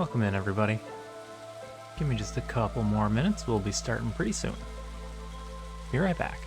Welcome in, everybody. Give me just a couple more minutes. We'll be starting pretty soon. Be right back.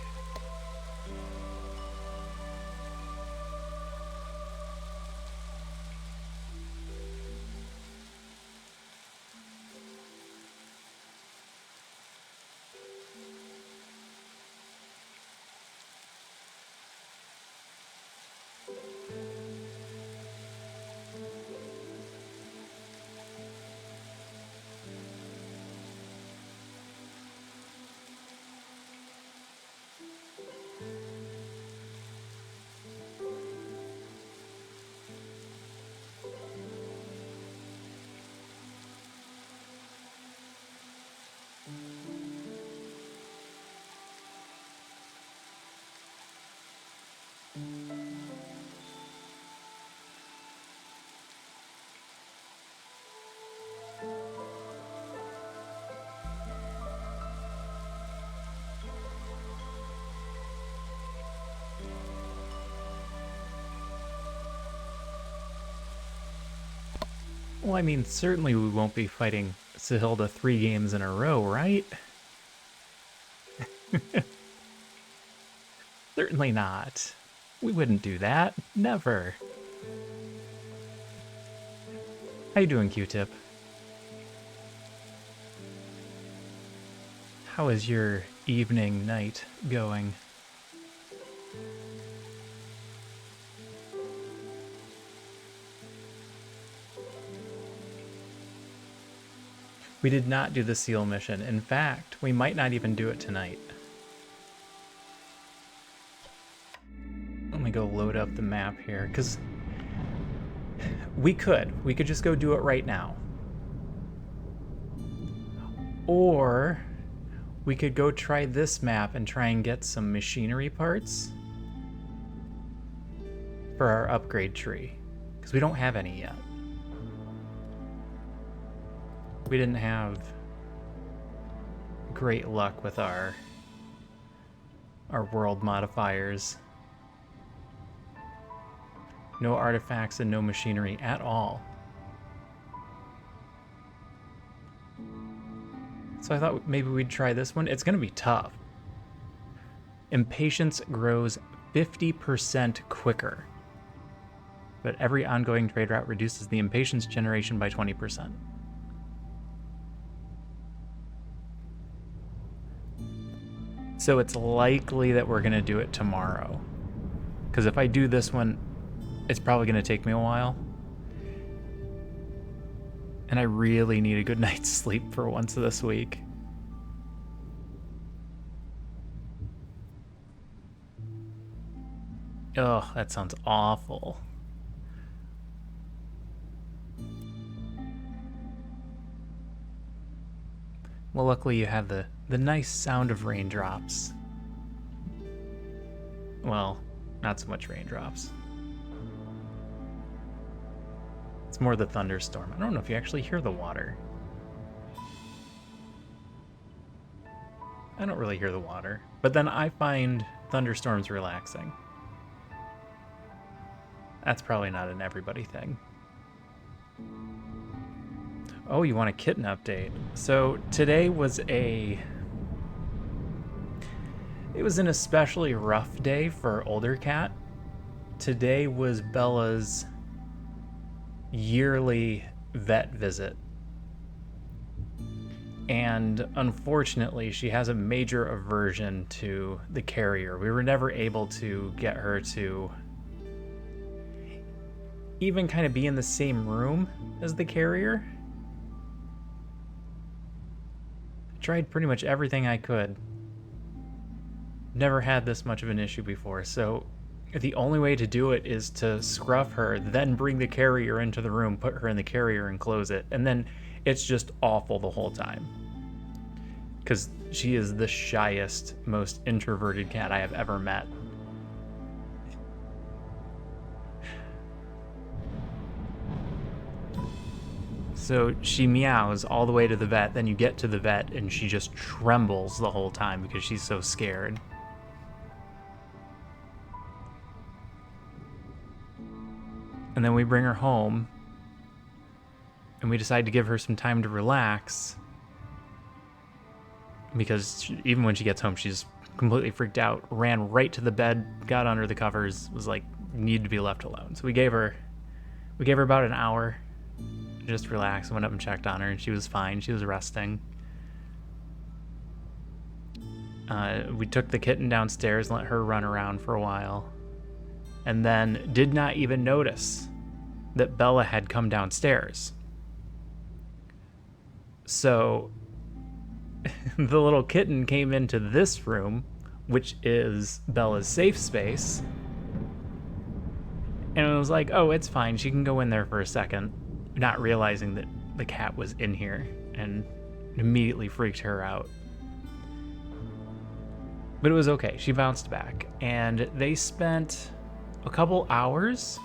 Well, I mean, certainly we won't be fighting Sahilda 3 games in a row, right? Certainly not. We wouldn't do that. Never. How you doing, Q-Tip? How is your evening, night going? We did not do the seal mission. In fact, we might not even do it tonight. Let me go load up the map here, because we could just go do it right now. Or we could go try this map and try and get some machinery parts for our upgrade tree, because we don't have any yet. We didn't have great luck with our world modifiers. No artifacts and no machinery at all. So I thought maybe we'd try this one. It's going to be tough. Impatience grows 50% quicker, but every ongoing trade route reduces the impatience generation by 20%. So it's likely that we're going to do it tomorrow. Because if I do this one, it's probably going to take me a while. And I really need a good night's sleep for once this week. Oh, that sounds awful. Well, luckily you have the nice sound of raindrops. Well, not so much raindrops. It's more the thunderstorm. I don't know if you actually hear the water. I don't really hear the water. But then I find thunderstorms relaxing. That's probably not an everybody thing. Oh, you want a kitten update? So today was it was an especially rough day for older cat. Today was Bella's yearly vet visit. And unfortunately, she has a major aversion to the carrier. We were never able to get her to even kind of be in the same room as the carrier. I tried pretty much everything I could. Never had this much of an issue before, so the only way to do it is to scruff her, then bring the carrier into the room, put her in the carrier and close it, and then it's just awful the whole time. Because she is the shyest, most introverted cat I have ever met. So she meows all the way to the vet, then you get to the vet and she just trembles the whole time because she's so scared. And then we bring her home and we decided to give her some time to relax because even when she gets home, she's completely freaked out, ran right to the bed, got under the covers, was like, need to be left alone. So we gave her about an hour to just relax. I went up and checked on her, and she was fine. She was resting. We took the kitten downstairs and let her run around for a while, and then did not even notice that Bella had come downstairs. So the little kitten came into this room, which is Bella's safe space, and it was like, oh, it's fine, she can go in there for a second, not realizing that the cat was in here, and immediately freaked her out. But it was okay, she bounced back, and they spent a couple hours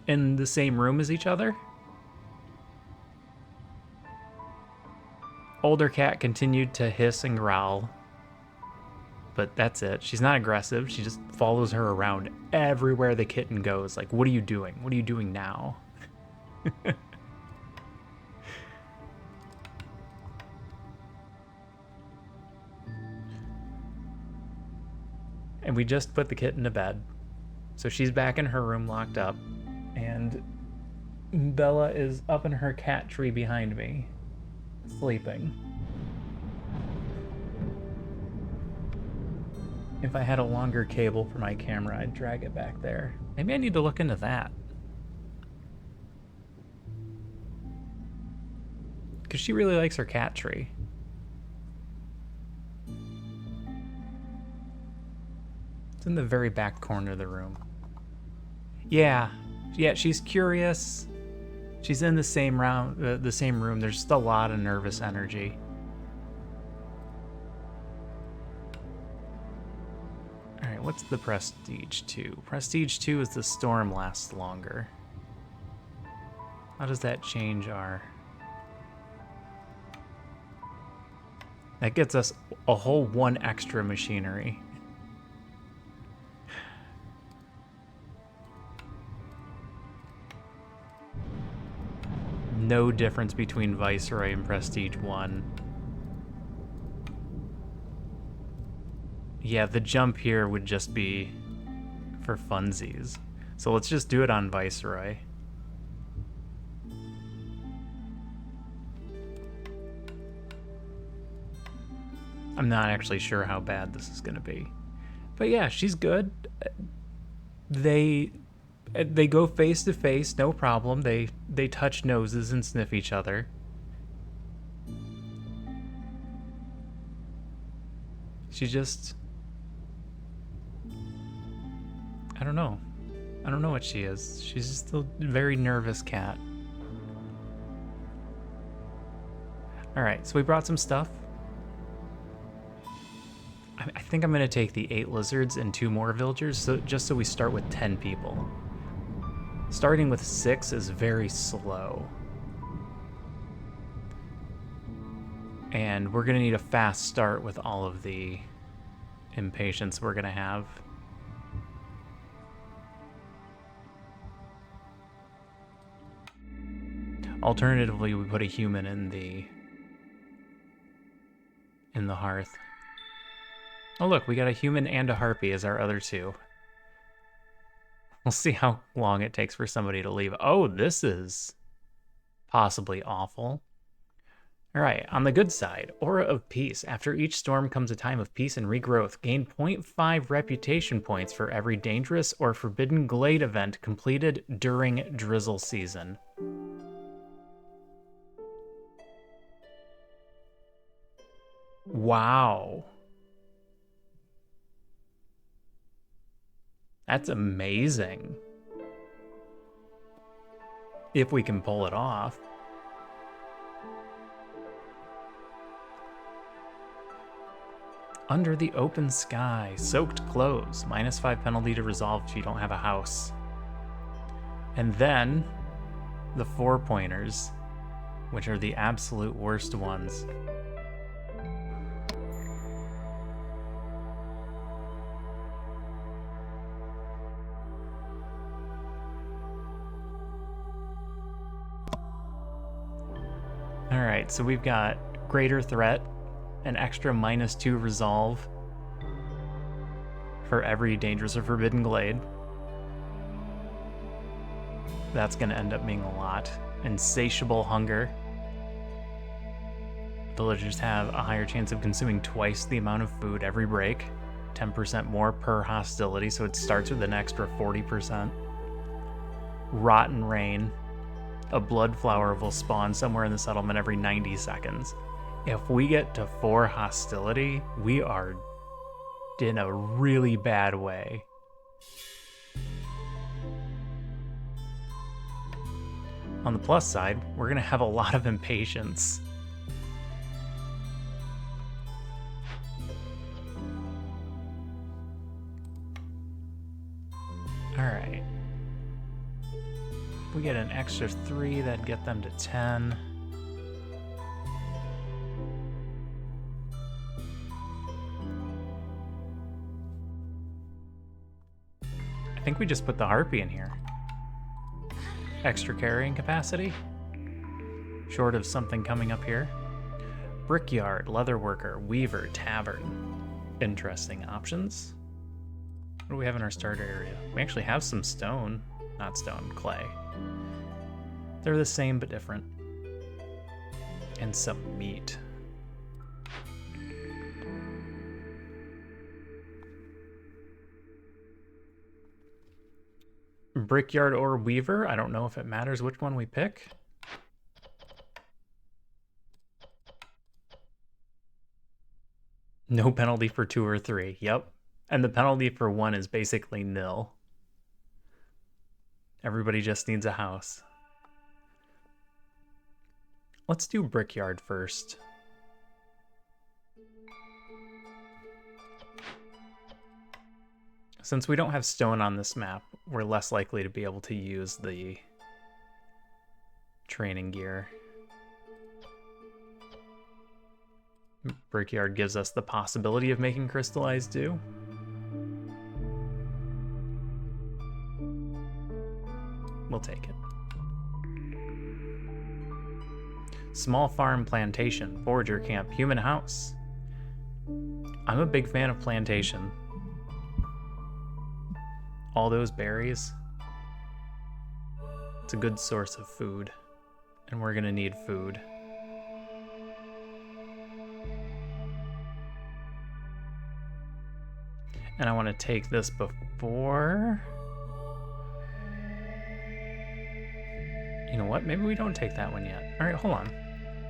in the same room as each other. Older cat continued to hiss and growl, but that's it. She's not aggressive. She just follows her around everywhere the kitten goes. Like, what are you doing? What are you doing now? And we just put the kitten to bed. So she's back in her room locked up, and Bella is up in her cat tree behind me, sleeping. If I had a longer cable for my camera, I'd drag it back there. Maybe I need to look into that. Because she really likes her cat tree. It's in the very back corner of the room. Yeah, she's curious. She's in the same room. There's just a lot of nervous energy. All right, what's the Prestige 2? Prestige 2 is the storm lasts longer. How does that change our... That gets us a whole one extra machinery. No difference between Viceroy and Prestige 1. Yeah, the jump here would just be for funsies. So let's just do it on Viceroy. I'm not actually sure how bad this is going to be. But yeah, she's good. They go face to face, no problem. They touch noses and sniff each other. She just... I don't know. I don't know what she is. She's just a very nervous cat. Alright, so we brought some stuff. I think I'm going to take the 8 lizards and 2 more villagers, just so we start with 10 people. Starting with 6 is very slow. And we're going to need a fast start with all of the impatience we're going to have. Alternatively, we put a human in the hearth. Oh look, we got a human and a harpy as our other 2. We'll see how long it takes for somebody to leave. Oh, this is possibly awful. All right, on the good side, Aura of Peace. After each storm comes a time of peace and regrowth. Gain 0.5 reputation points for every dangerous or forbidden glade event completed during drizzle season. Wow. That's amazing. If we can pull it off. Under the open sky, soaked clothes, -5 penalty to resolve if you don't have a house. And then the 4-pointers, which are the absolute worst ones. Alright, so we've got Greater Threat, an extra -2 resolve for every dangerous or forbidden glade. That's going to end up being a lot. Insatiable Hunger. Villagers have a higher chance of consuming twice the amount of food every break. 10% more per hostility, so it starts with an extra 40%. Rotten Rain. A blood flower will spawn somewhere in the settlement every 90 seconds. If we get to 4 hostility, we are in a really bad way. On the plus side, we're going to have a lot of impatience. Alright. We get an extra 3, that'd get them to 10. I think we just put the harpy in here. Extra carrying capacity. Short of something coming up here. Brickyard, leatherworker, weaver, tavern. Interesting options. What do we have in our starter area? We actually have some stone. Not stone, clay. They're the same but different. And some meat. Brickyard or weaver? I don't know if it matters which one we pick. No penalty for 2 or 3. Yep. And the penalty for 1 is basically nil. Everybody just needs a house. Let's do Brickyard first. Since we don't have stone on this map, we're less likely to be able to use the training gear. Brickyard gives us the possibility of making crystallized dew. We'll take it. Small farm plantation, forager camp, human house. I'm a big fan of plantation. All those berries. It's a good source of food. And we're gonna need food. And I want to take this before... You know what? Maybe we don't take that one yet. All right, hold on.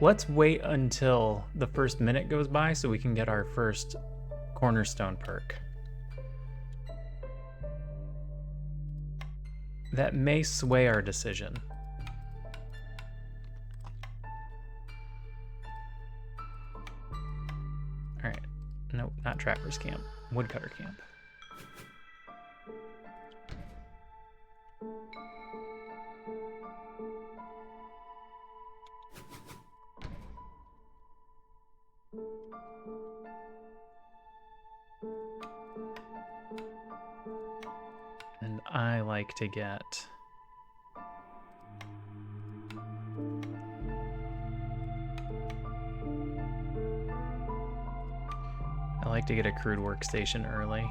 Let's wait until the first minute goes by so we can get our first cornerstone perk. That may sway our decision. All right. Nope, not Trapper's Camp. Woodcutter Camp. And I like to get... I like to get a crude workstation early.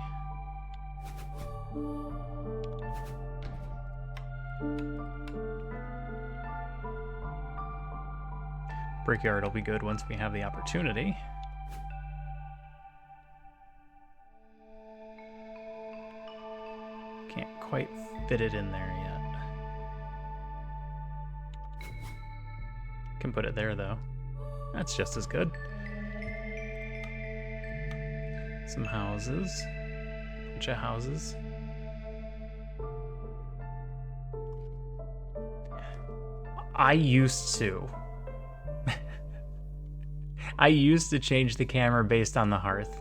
Brickyard will be good once we have the opportunity. Can't quite fit it in there yet. Can put it there though. That's just as good. Some houses. Bunch of houses. I used to change the camera based on the hearth.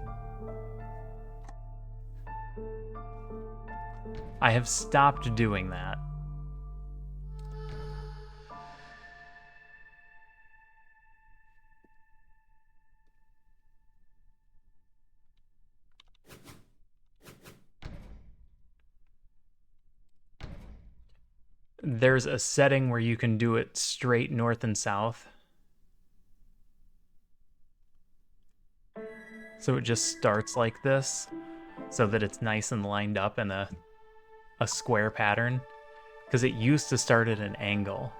I have stopped doing that. There's a setting where you can do it straight north and south. So it just starts like this, so that it's nice and lined up in a square pattern. Because it used to start at an angle,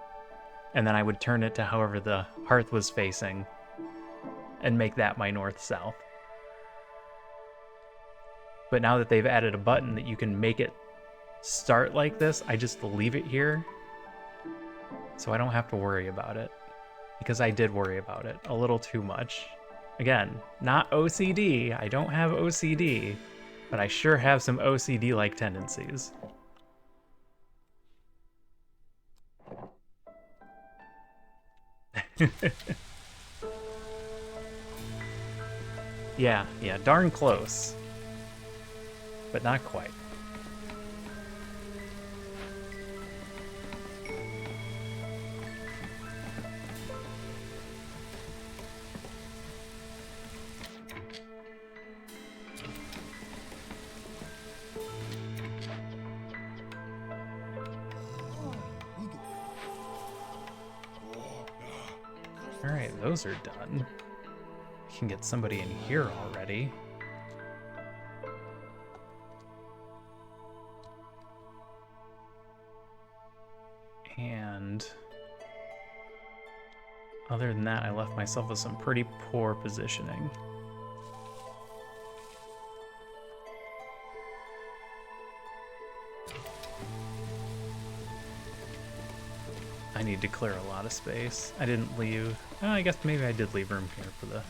and then I would turn it to however the hearth was facing and make that my north-south. But now that they've added a button that you can make it start like this, I just leave it here so I don't have to worry about it. Because I did worry about it a little too much. Again, not OCD. I don't have OCD, but I sure have some OCD-like tendencies. Yeah, darn close. But not quite. Alright, those are done. We can get somebody in here already. And other than that, I left myself with some pretty poor positioning. I need to clear a lot of space. I didn't leave... Oh, I guess maybe I did leave room here for the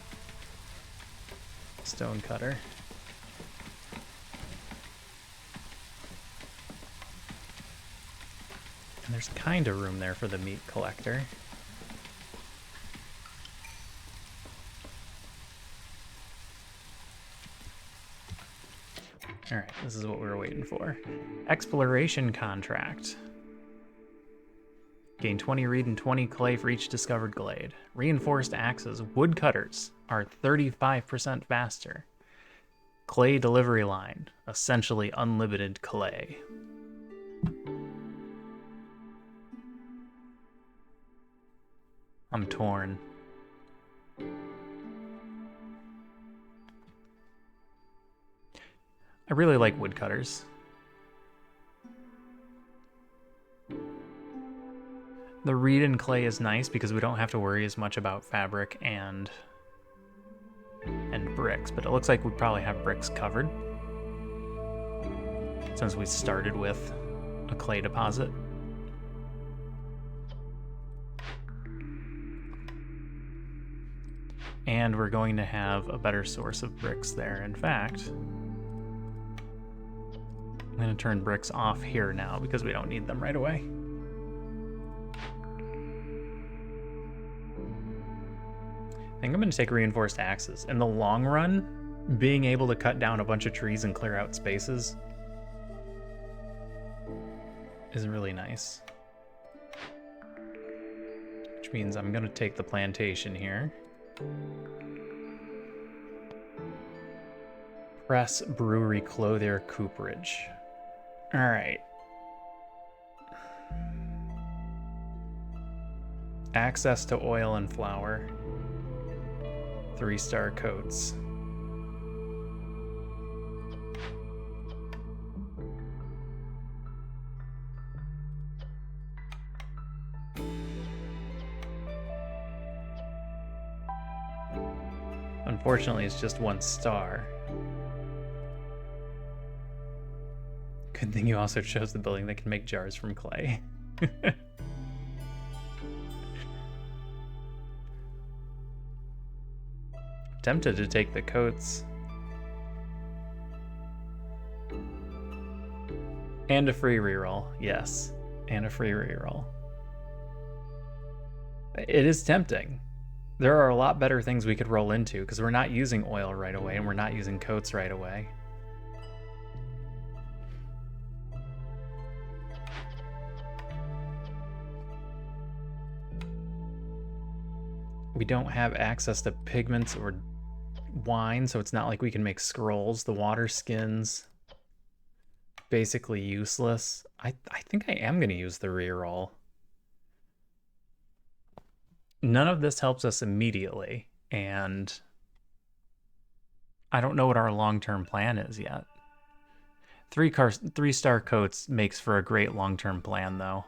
stone cutter. And there's kind of room there for the meat collector. Alright, this is what we were waiting for. Exploration contract. Gain 20 reed and 20 clay for each discovered glade. Reinforced axes. Woodcutters are 35% faster. Clay delivery line. Essentially unlimited clay. I'm torn. I really like woodcutters. The reed and clay is nice because we don't have to worry as much about fabric and bricks, but it looks like we probably have bricks covered since we started with a clay deposit. And we're going to have a better source of bricks there. In fact, I'm going to turn bricks off here now because we don't need them right away. I think I'm going to take reinforced axes. In the long run, being able to cut down a bunch of trees and clear out spaces is really nice. Which means I'm going to take the plantation here. Press, brewery, clothier, cooperage. Alright. Access to oil and flour. 3-star coats. Unfortunately, it's just 1 star. Good thing you also chose the building that can make jars from clay. Tempted to take the coats. And a free reroll, yes. And a free reroll. It is tempting. There are a lot better things we could roll into because we're not using oil right away and we're not using coats right away. We don't have access to pigments or wine, so it's not like we can make scrolls. The water skins, basically useless. I think I am going to use the reroll. None of this helps us immediately, and I don't know what our long-term plan is yet. 3-star coats makes for a great long-term plan, though.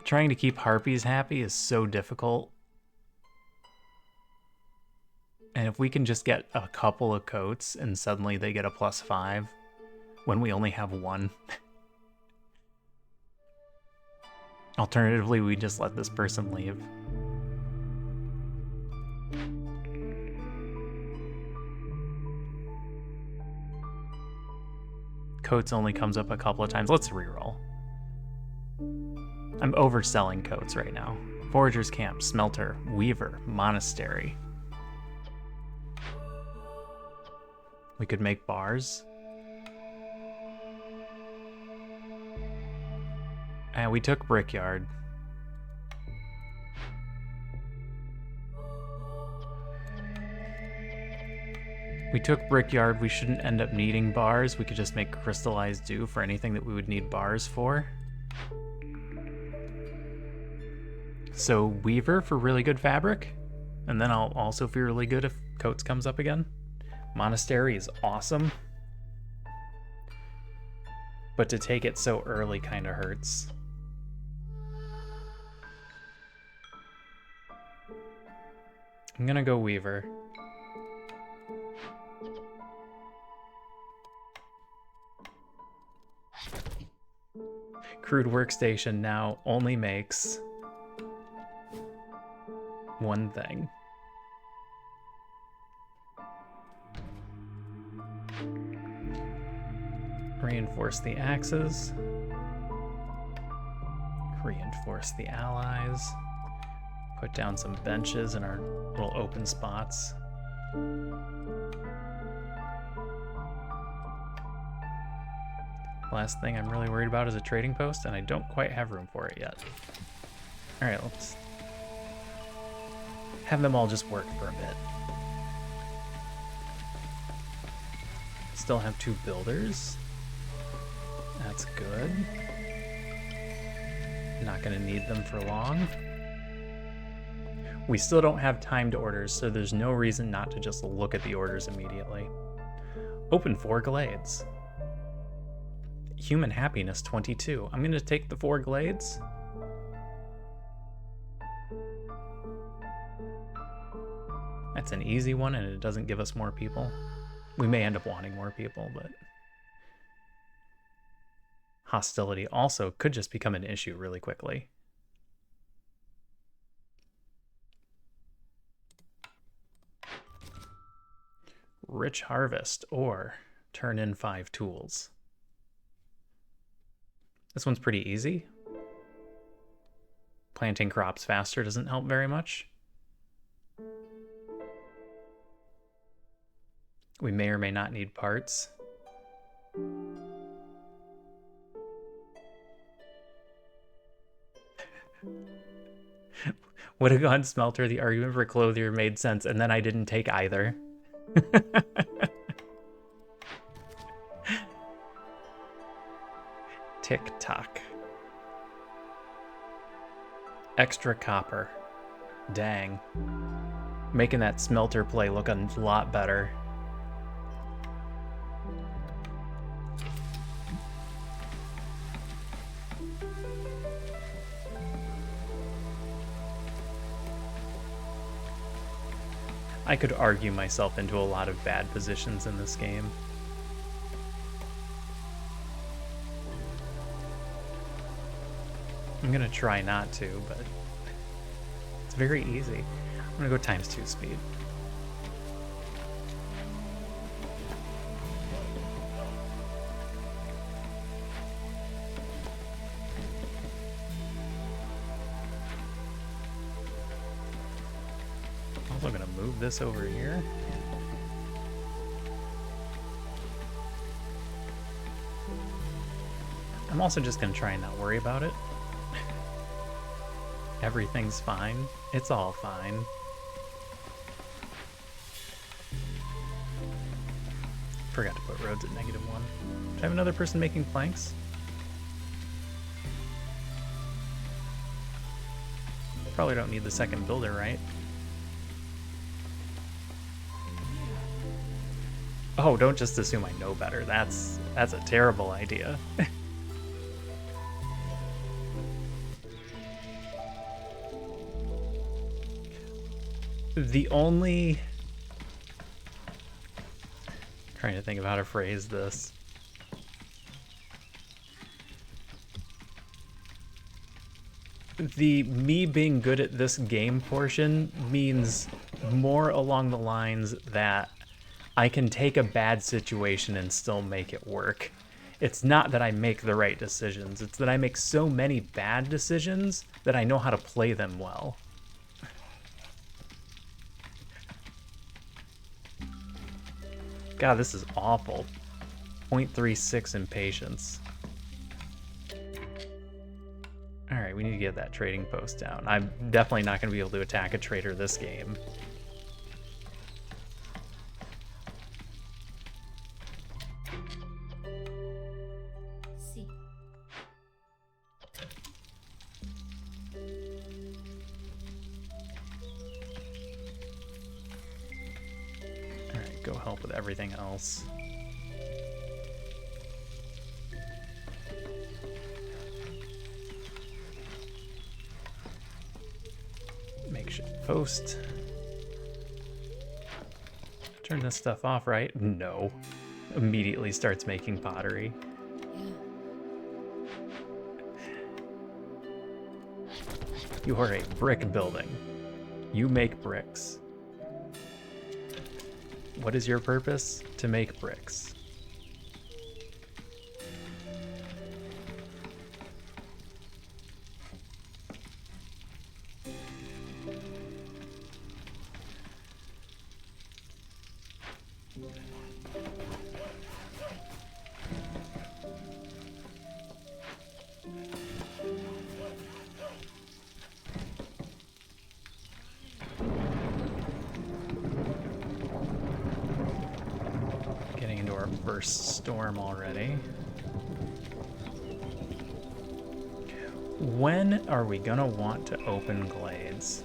Trying to keep harpies happy is so difficult. And if we can just get a couple of coats and suddenly they get a +5 when we only have one. Alternatively, we just let this person leave. Coats only comes up a couple of times. Let's reroll. I'm overselling coats right now. Forager's Camp, Smelter, Weaver, Monastery. We could make bars. And we took Brickyard. We took Brickyard. We shouldn't end up needing bars. We could just make Crystallized Dew for anything that we would need bars for. So Weaver for really good fabric. And then I'll also feel really good if Coats comes up again. Monastery is awesome. But to take it so early kind of hurts. I'm gonna go Weaver. Crude Workstation now only makes one thing. Reinforce the axes. Reinforce the allies. Put down some benches in our little open spots. Last thing I'm really worried about is a trading post, and I don't quite have room for it yet. Alright, let's have them all just work for a bit. Still have 2 builders. That's good. Not gonna need them for long. We still don't have timed orders, so there's no reason not to just look at the orders immediately. Open 4 glades. Human happiness 22. I'm gonna take the 4 glades. That's an easy one, and it doesn't give us more people. We may end up wanting more people, but hostility also could just become an issue really quickly. Rich harvest or turn in 5 tools. This one's pretty easy. Planting crops faster doesn't help very much. We may or may not need parts. Would have gone Smelter. The argument for Clothier made sense, and then I didn't take either. Tick-tock. Extra copper. Dang. Making that Smelter play look a lot better. I could argue myself into a lot of bad positions in this game. I'm gonna try not to, but it's very easy. I'm gonna go ×2 speed. Also gonna move this over here. I'm also just gonna try and not worry about it. Everything's fine. It's all fine. Forgot to put roads at -1. Do I have another person making planks? Probably don't need the second builder, right? Oh, don't just assume I know better. That's a terrible idea. The only... Trying to think of how to phrase this. The me being good at this game portion means more along the lines that I can take a bad situation and still make it work. It's not that I make the right decisions, it's that I make so many bad decisions that I know how to play them well. God, this is awful. 0.36 impatience. Alright, we need to get that trading post down. I'm definitely not going to be able to attack a trader this game. See. Alright, go help with everything else. Makeshift post. Turn this stuff off, right? No. Immediately starts making pottery. Yeah. You are a brick building. You make bricks. What is your purpose? To make bricks. Getting into our first storm already. When are we gonna want to open glades?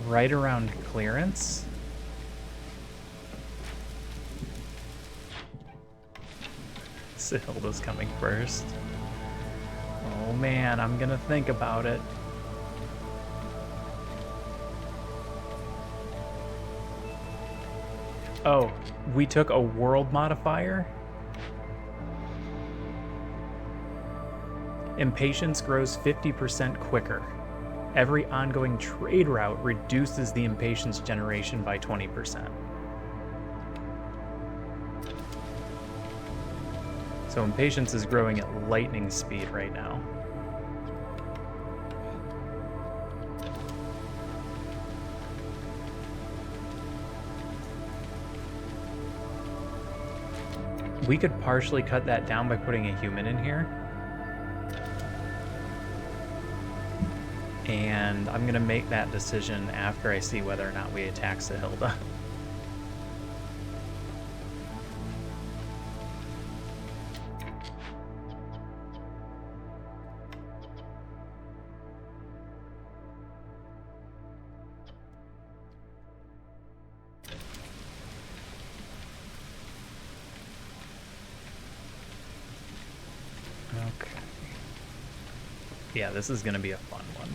Right around clearance? Sihilda's coming first. Oh man, I'm gonna think about it. Oh, we took a world modifier? Impatience grows 50% quicker. Every ongoing trade route reduces the impatience generation by 20%. So impatience is growing at lightning speed right now. We could partially cut that down by putting a human in here. And I'm gonna make that decision after I see whether or not we attack Sihilda. Okay. Yeah, this is gonna be a fun one.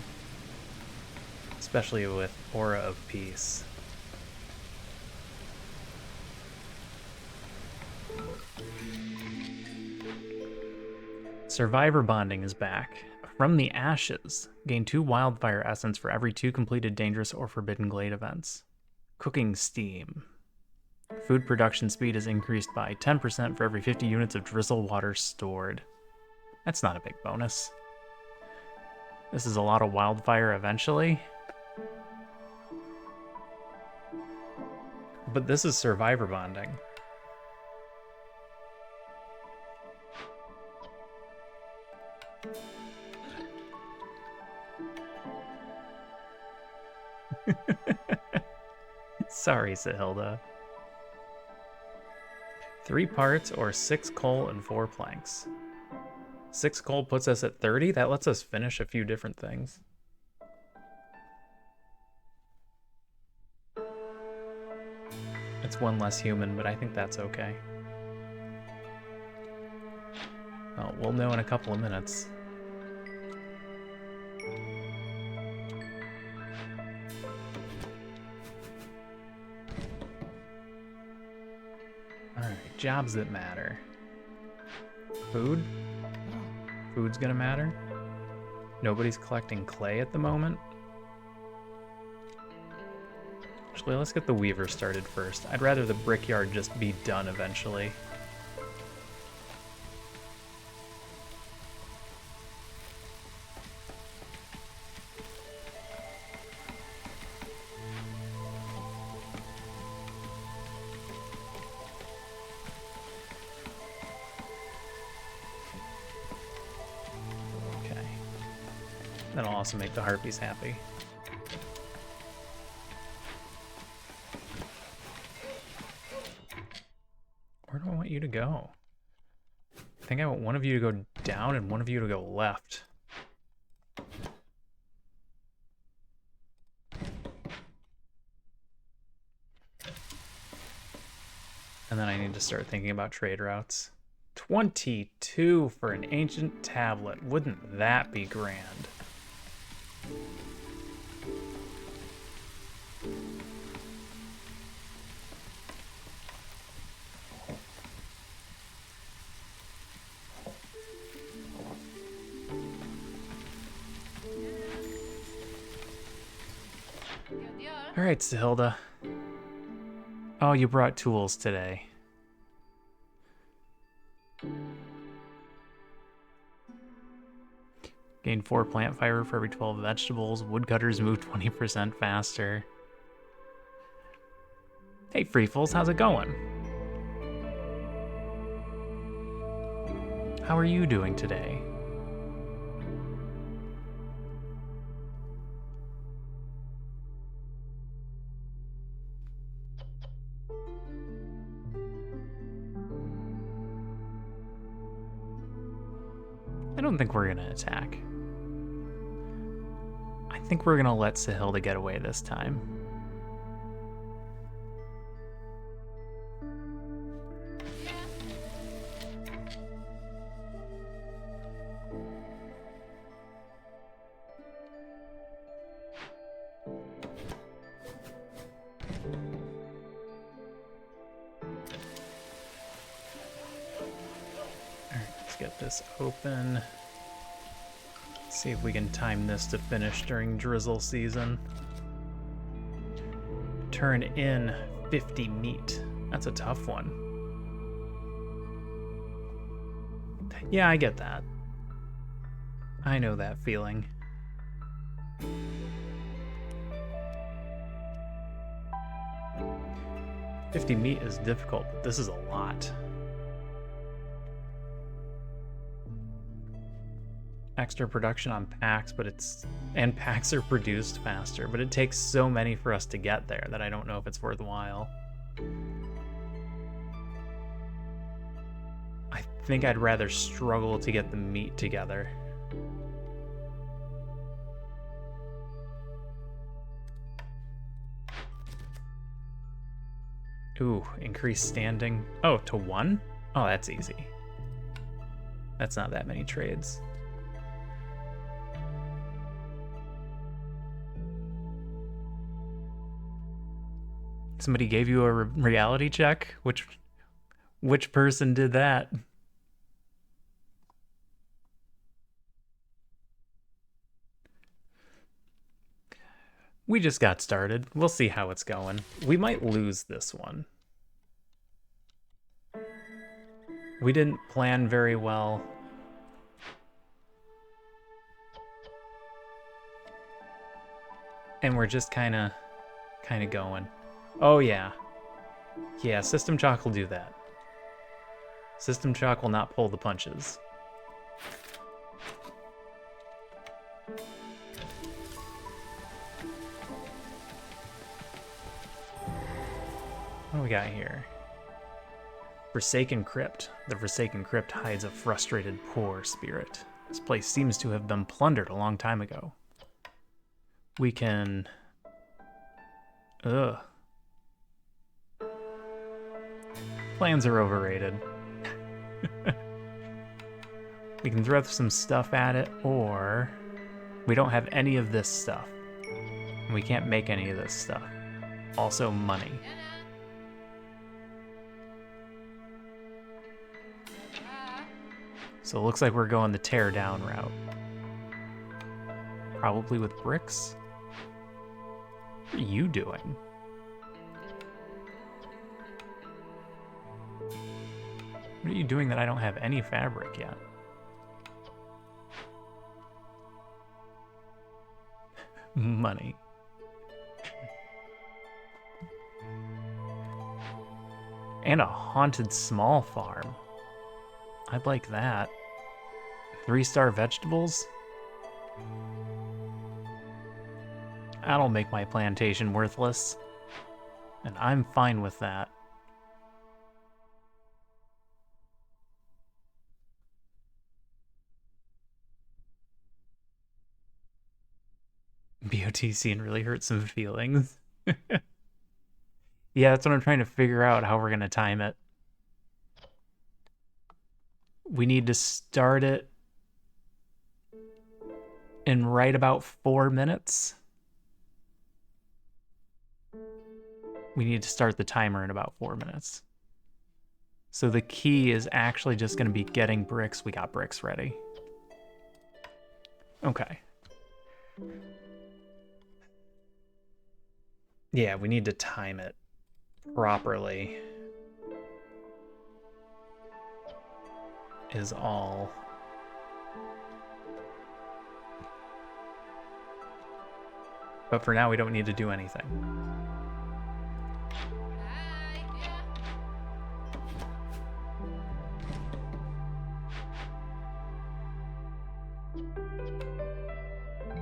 Especially with Aura of Peace. Survivor Bonding is back. From the Ashes, gain 2 Wildfire Essence for every 2 completed Dangerous or Forbidden Glade events. Cooking Steam. Food production speed is increased by 10% for every 50 units of drizzle water stored. That's not a big bonus. This is a lot of wildfire eventually. But this is Survivor Bonding. Sorry, Sihilda. 3 parts or 6 coal and 4 planks. 6 coal puts us at 30. That lets us finish a few different things. It's one less human, but I think that's okay. Well, we'll know in a couple of minutes. Alright, jobs that matter. Food? Food's gonna matter. Nobody's collecting clay at the moment. Actually, let's get the weaver started first. I'd rather the brickyard just be done eventually. Okay. That'll also make the harpies happy. Where do I want you to go? I think I want one of you to go down and one of you to go left. And then I need to start thinking about trade routes. 22 for an ancient tablet. Wouldn't that be grand? All right, Sahilda. Oh, you brought tools today. Gain 4 plant fiber for every 12 vegetables. Woodcutters move 20% faster. Hey, Freefuls, how's it going? How are you doing today? I don't think we're gonna attack. I think we're gonna let Sahilda get away this time. Get this open. See if we can time this to finish during drizzle season. Turn in 50 meat. That's a tough one. Yeah, I get that. I know that feeling. $50 meat is difficult, but this is a lot. Extra production on packs, and packs are produced faster, but it takes so many for us to get there that I don't know if it's worthwhile. I think I'd rather struggle to get the meat together. Ooh, increase standing. Oh, to 1? Oh, that's easy. That's not that many trades. Somebody gave you a reality check? Which person did that? We just got started. We'll see how it's going. We might lose this one. We didn't plan very well. And we're just kind of going. Oh, yeah. Yeah, System Chalk will do that. System Chalk will not pull the punches. What do we got here? Forsaken Crypt. The Forsaken Crypt hides a frustrated, poor spirit. This place seems to have been plundered a long time ago. We can... Ugh. Plans are overrated. We can throw some stuff at it, or we don't have any of this stuff. And we can't make any of this stuff. Also money. So it looks like we're going the tear down route. Probably with bricks? What are you doing? What are you doing that I don't have any fabric yet? Money. And a haunted small farm. I'd like that. 3-star vegetables? That'll make my plantation worthless. And I'm fine with that. BOT scene really hurt some feelings. Yeah, that's what I'm trying to figure out, how we're going to time it. We need to start it in right about 4 minutes. We need to start the timer in about 4 minutes. So the key is actually just going to be getting bricks. We got bricks ready. Okay. Yeah, we need to time it properly. Is all. But for now, we don't need to do anything.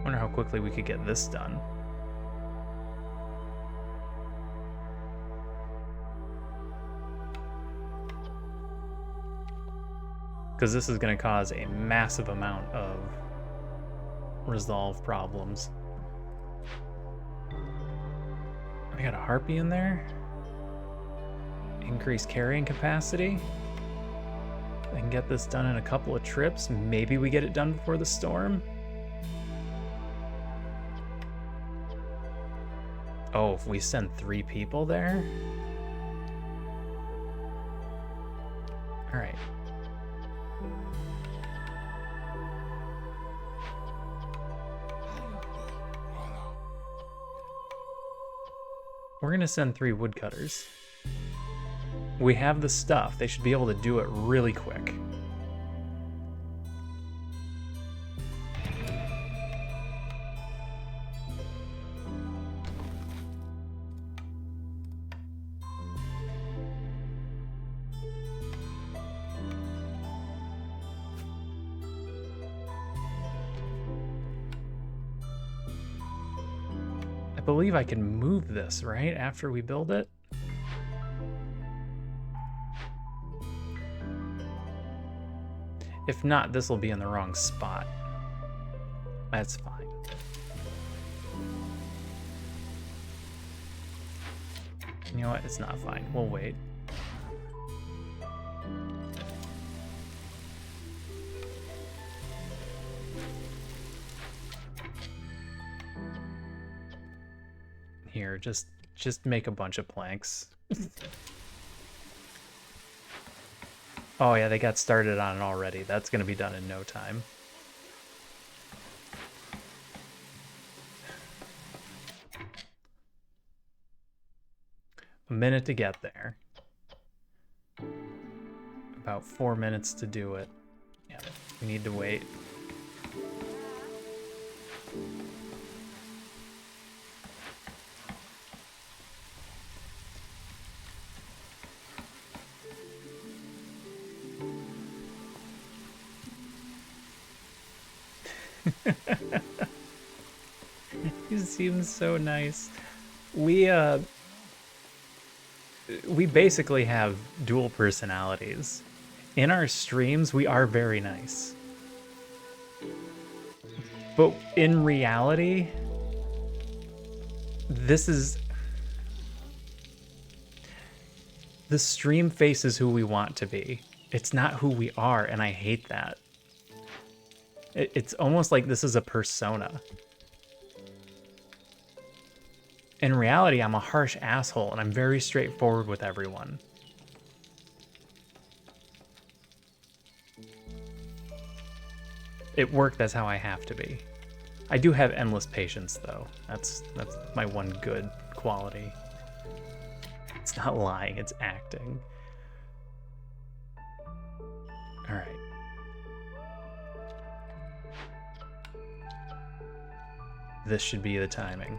Wonder how quickly we could get this done. Because this is going to cause a massive amount of resolve problems. We got a harpy in there. Increase carrying capacity. I can get this done in a couple of trips. Maybe we get it done before the storm. Oh, if we send 3 people there? All right. We're gonna send 3 woodcutters. We have the stuff. They should be able to do it really quick. I believe I can move this, right, after we build it? If not, this will be in the wrong spot. That's fine. You know what? It's not fine. We'll wait. Here, just make a bunch of planks. Oh yeah, they got started on it already. That's gonna be done in no time. A minute to get there. About 4 minutes to do it. Yeah, we need to wait. He seems so nice. We basically have dual personalities. In our streams, we are very nice. But in reality, The stream face is who we want to be. It's not who we are, and I hate that. It's almost like this is a persona. In reality, I'm a harsh asshole, and I'm very straightforward with everyone. It worked, that's how I have to be. I do have endless patience, though. That's my one good quality. It's not lying, it's acting. All right. This should be the timing.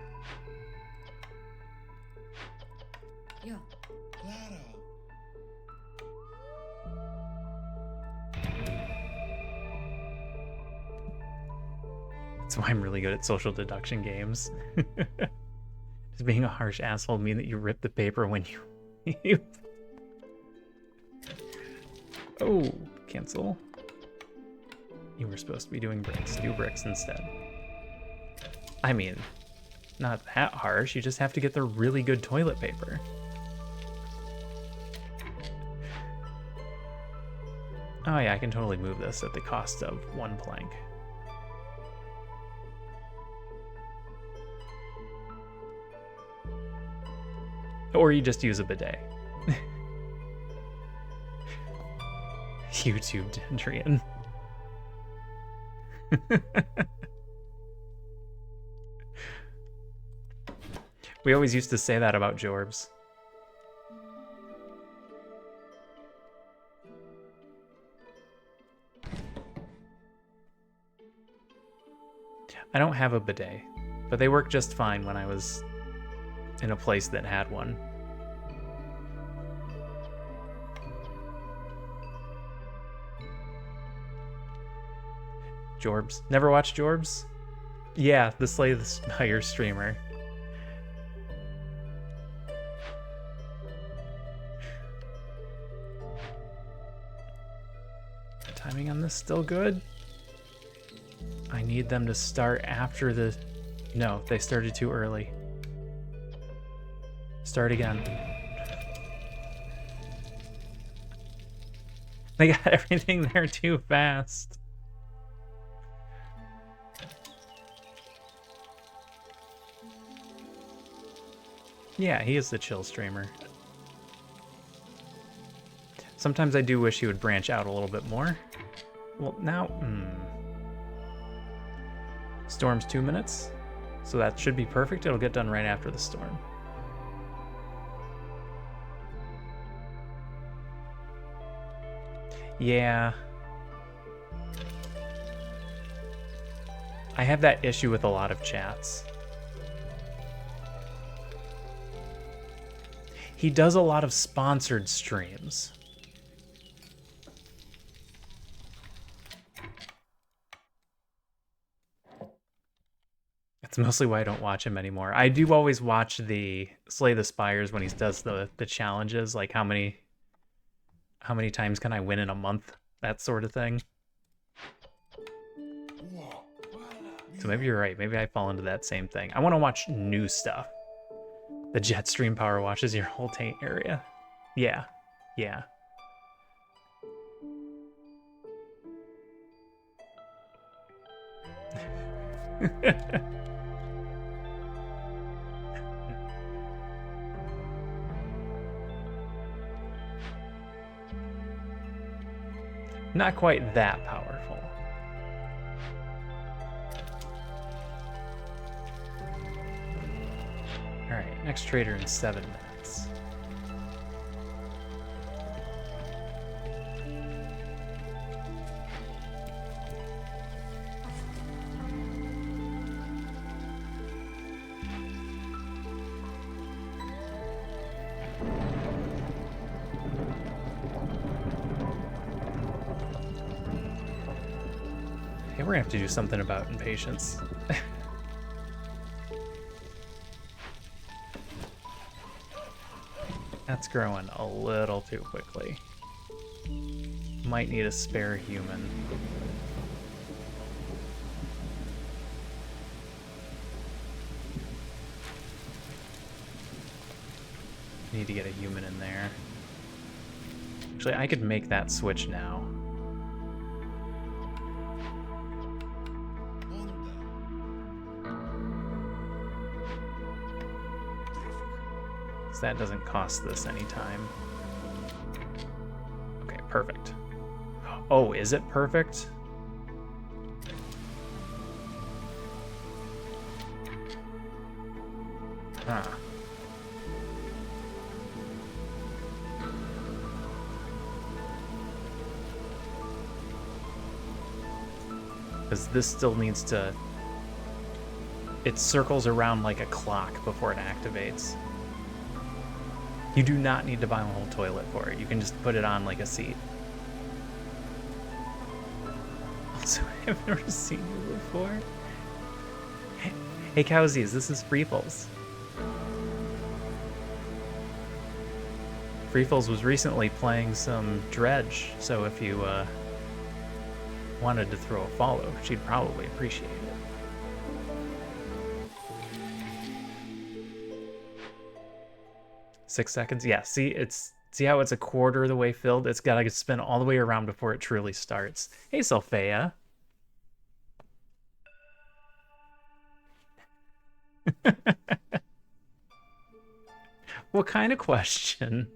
Yeah. That's why I'm really good at social deduction games. Does being a harsh asshole mean that you rip the paper when you... Oh, cancel. You were supposed to be doing bricks. Do bricks instead. I mean, not that harsh. You just have to get the really good toilet paper. Oh yeah, I can totally move this at the cost of one plank. Or you just use a bidet. YouTube Dendrian. We always used to say that about Jorbs. I don't have a bidet, but they work just fine when I was in a place that had one. Jorbs. Never watched Jorbs? Yeah, the Slay the Spire streamer. Timing on this still good? I need them to start after the... No, they started too early. Start again. They got everything there too fast. Yeah, he is the chill streamer. Sometimes I do wish he would branch out a little bit more. Well, now... Storm's 2 minutes, so that should be perfect. It'll get done right after the storm. Yeah. I have that issue with a lot of chats. He does a lot of sponsored streams. That's mostly why I don't watch him anymore. I do always watch the Slay the Spires when he does the challenges, like how many times can I win in a month? That sort of thing. So maybe you're right. Maybe I fall into that same thing. I want to watch new stuff. The jet stream power washes your whole taint area. Yeah. Yeah. Not quite that powerful. Alright, next trader in 7 minutes. Hey, we're gonna have to do something about impatience. That's growing a little too quickly. Might need a spare human. Need to get a human in there. Actually, I could make that switch now. So that doesn't cost this any time. Okay, perfect. Oh, is it perfect? Huh. Because this still needs to... It circles around like a clock before it activates. You do not need to buy a whole toilet for it. You can just put it on like a seat. Also, I've never seen you before. Hey, Cowsies, this is Freefles. Freefles was recently playing some Dredge, so if you wanted to throw a follow, she'd probably appreciate it. Six seconds? Yeah, see how it's a quarter of the way filled? It's gotta spin all the way around before it truly starts. Hey, Sophia. What kind of questions?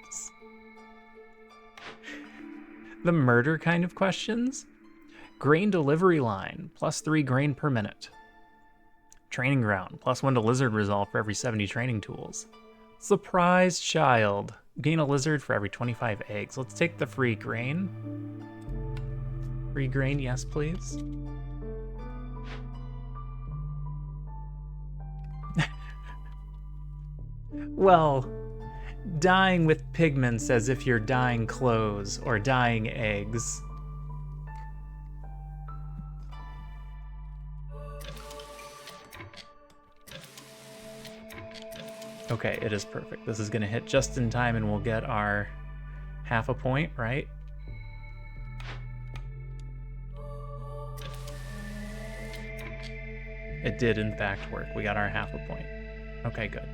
The murder kind of questions? Grain delivery line, +3 grain per minute. Training ground, +1 to lizard resolve for every 70 training tools. Surprise child. Gain a lizard for every 25 eggs. Let's take the free grain. Free grain, yes, please. Well, dyeing with pigments as if you're dyeing clothes or dyeing eggs. Okay, it is perfect. This is going to hit just in time and we'll get our half a point, right? It did, in fact, work. We got our half a point. Okay, good.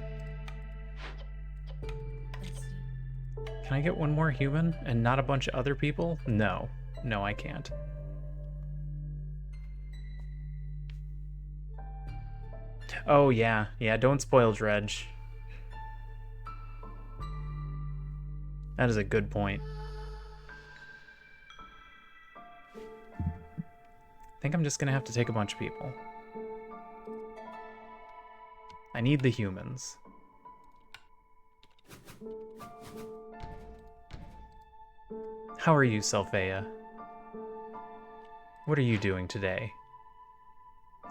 Can I get one more human and not a bunch of other people? No. No, I can't. Oh, yeah. Yeah, don't spoil Dredge. That is a good point. I think I'm just gonna have to take a bunch of people. I need the humans. How are you, Selphea? What are you doing today?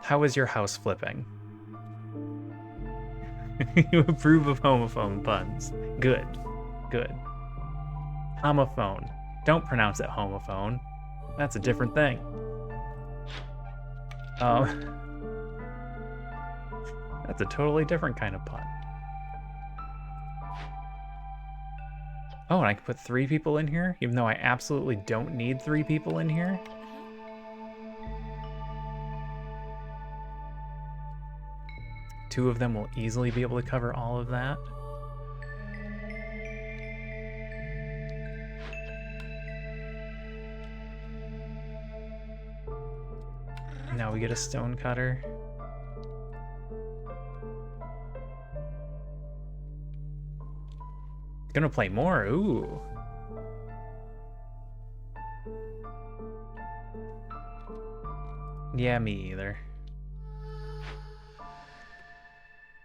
How is your house flipping? You approve of homophone puns. Good. Good. Homophone. Don't pronounce it homophone. That's a different thing. That's a totally different kind of pun. Oh, and I can put 3 people in here, even though I absolutely don't need 3 people in here. Two of them will easily be able to cover all of that. Now we get a stone cutter. Gonna play more, ooh. Yeah, me either.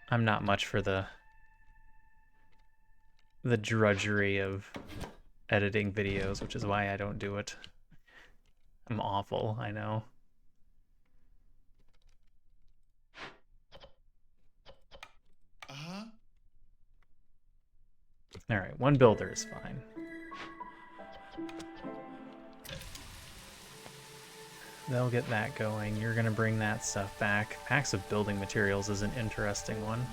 I'm not much for the drudgery of editing videos, which is why I don't do it. I'm awful, I know. Alright, 1 builder is fine. They'll get that going. You're gonna bring that stuff back. Packs of building materials is an interesting one.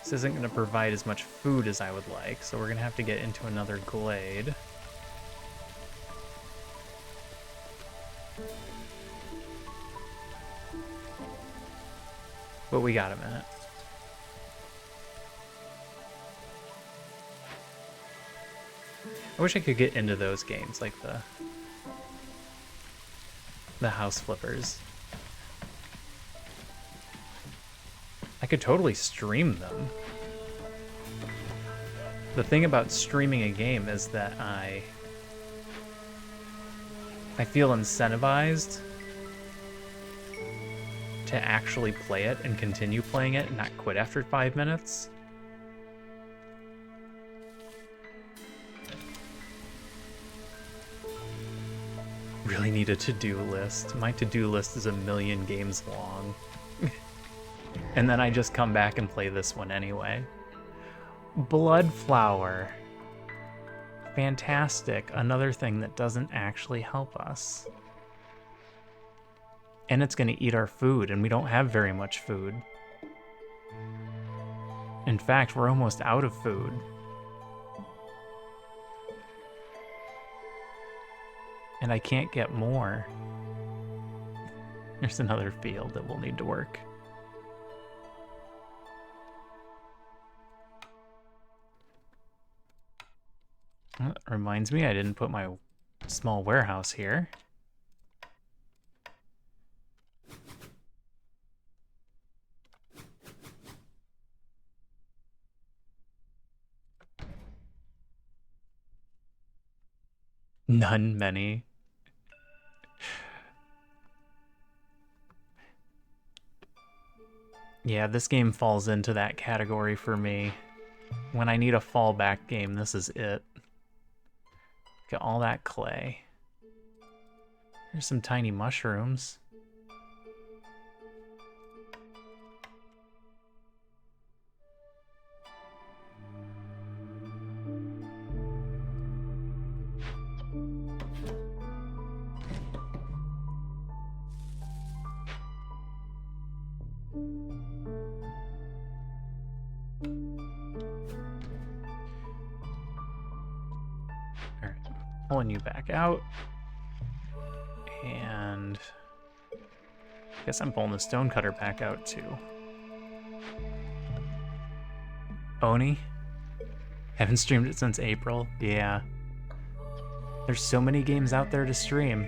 This isn't gonna provide as much food as I would like, so we're gonna have to get into another glade. But we got a minute. I wish I could get into those games, like the house flippers. I could totally stream them. The thing about streaming a game is that I feel incentivized to actually play it and continue playing it and not quit after 5 minutes. Really need a to-do list. My to-do list is 1,000,000 games long. And then I just come back and play this one anyway. Bloodflower. Fantastic. Another thing that doesn't actually help us. And it's going to eat our food, and we don't have very much food. In fact, we're almost out of food. And I can't get more. There's another field that we'll need to work. That reminds me, I didn't put my small warehouse here. None, many. Yeah, this game falls into that category for me. When I need a fallback game, this is it. Look at all that clay. There's some tiny mushrooms. Alright, pulling you back out. And I guess I'm pulling the stonecutter back out too. Oni? Haven't streamed it since April. Yeah. There's so many games out there to stream.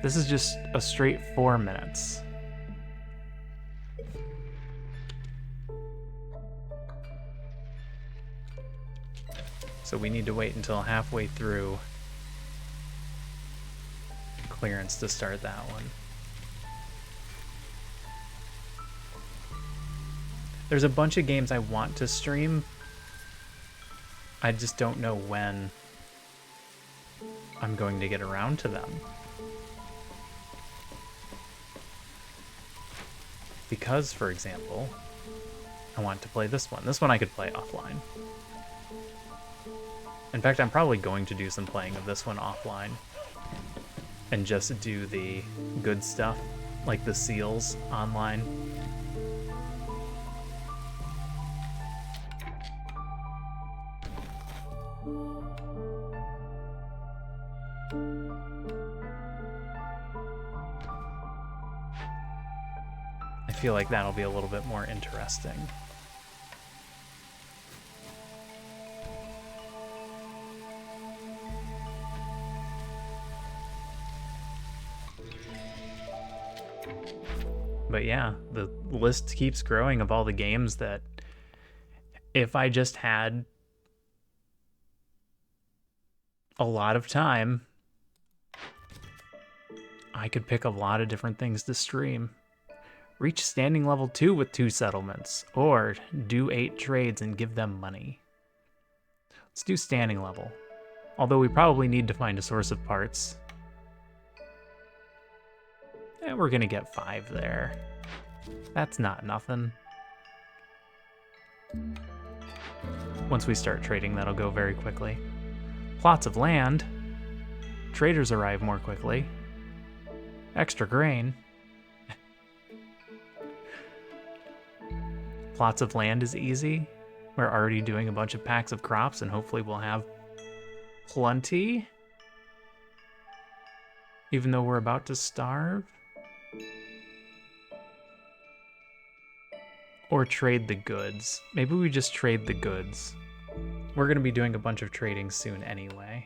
This is just a straight 4 minutes. So we need to wait until halfway through clearance to start that one. There's a bunch of games I want to stream. I just don't know when I'm going to get around to them. Because, for example, I want to play this one. This one I could play offline. In fact, I'm probably going to do some playing of this one offline. And just do the good stuff, like the seals, online. I feel like that'll be a little bit more interesting. But yeah, the list keeps growing of all the games that if I just had a lot of time, I could pick a lot of different things to stream. Reach standing level 2 with 2 settlements, or do 8 trades and give them money. Let's do standing level, although we probably need to find a source of parts. And we're gonna get 5 there. That's not nothing. Once we start trading, that'll go very quickly. Plots of land. Traders arrive more quickly. Extra grain. Plots of land is easy. We're already doing a bunch of packs of crops, and hopefully we'll have plenty. Even though we're about to starve. Or trade the goods. Maybe we just trade the goods. we're going to be doing a bunch of trading soon anyway.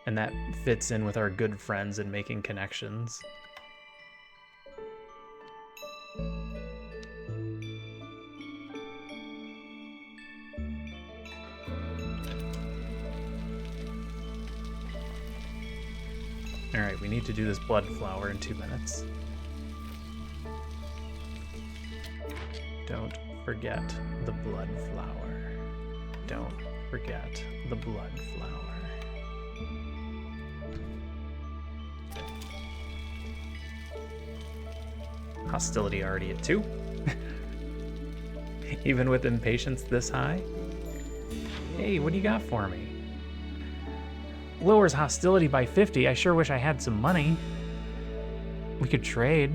And that fits in with our good friends and making connections. Alright, we need to do this blood flower in 2 minutes. Don't forget the blood flower. Don't forget the blood flower. Hostility already at 2. Even with impatience this high? Hey, what do you got for me? Lowers hostility by 50. I sure wish I had some money. We could trade.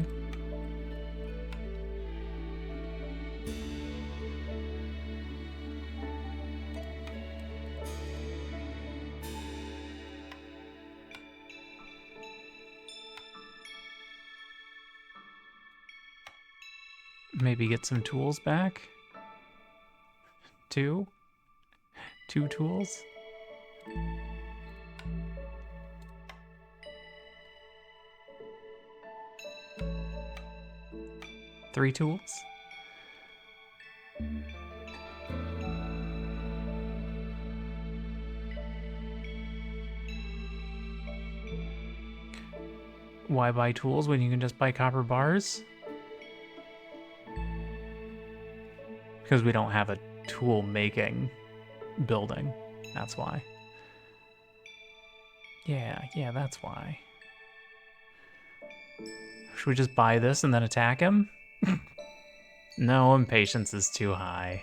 Maybe get some tools back? 2? 2 tools? Three tools? Why buy tools when you can just buy copper bars? Because we don't have a tool making building. That's why. Yeah, that's why. Should we just buy this and then attack him? No, impatience is too high.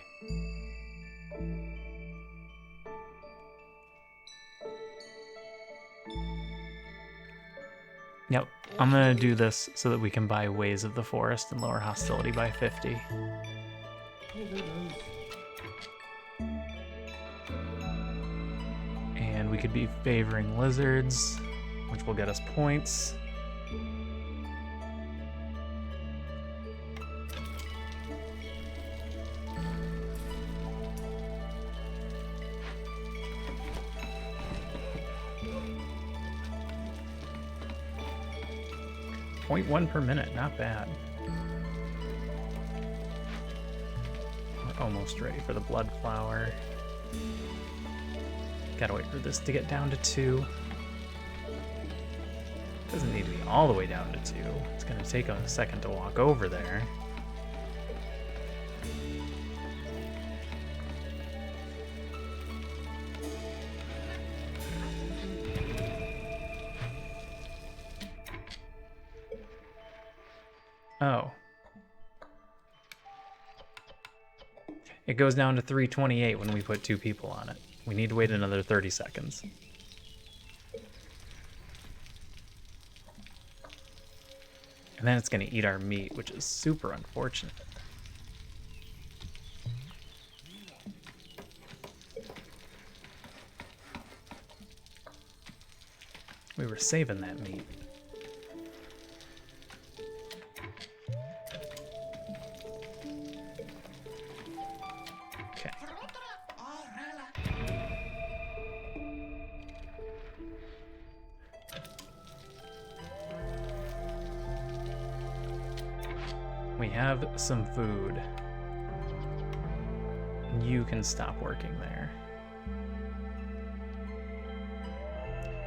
Yep, I'm gonna do this so that we can buy Ways of the Forest and lower hostility by 50. And we could be favoring lizards, which will get us points. .1 per minute, not bad. We're almost ready for the blood flower. Gotta wait for this to get down to 2. Doesn't need to be all the way down to 2. It's gonna take a second to walk over there. Oh. It goes down to 328 when we put 2 people on it. We need to wait another 30 seconds. And then it's going to eat our meat, which is super unfortunate. We were saving that meat. We have some food. You can stop working there.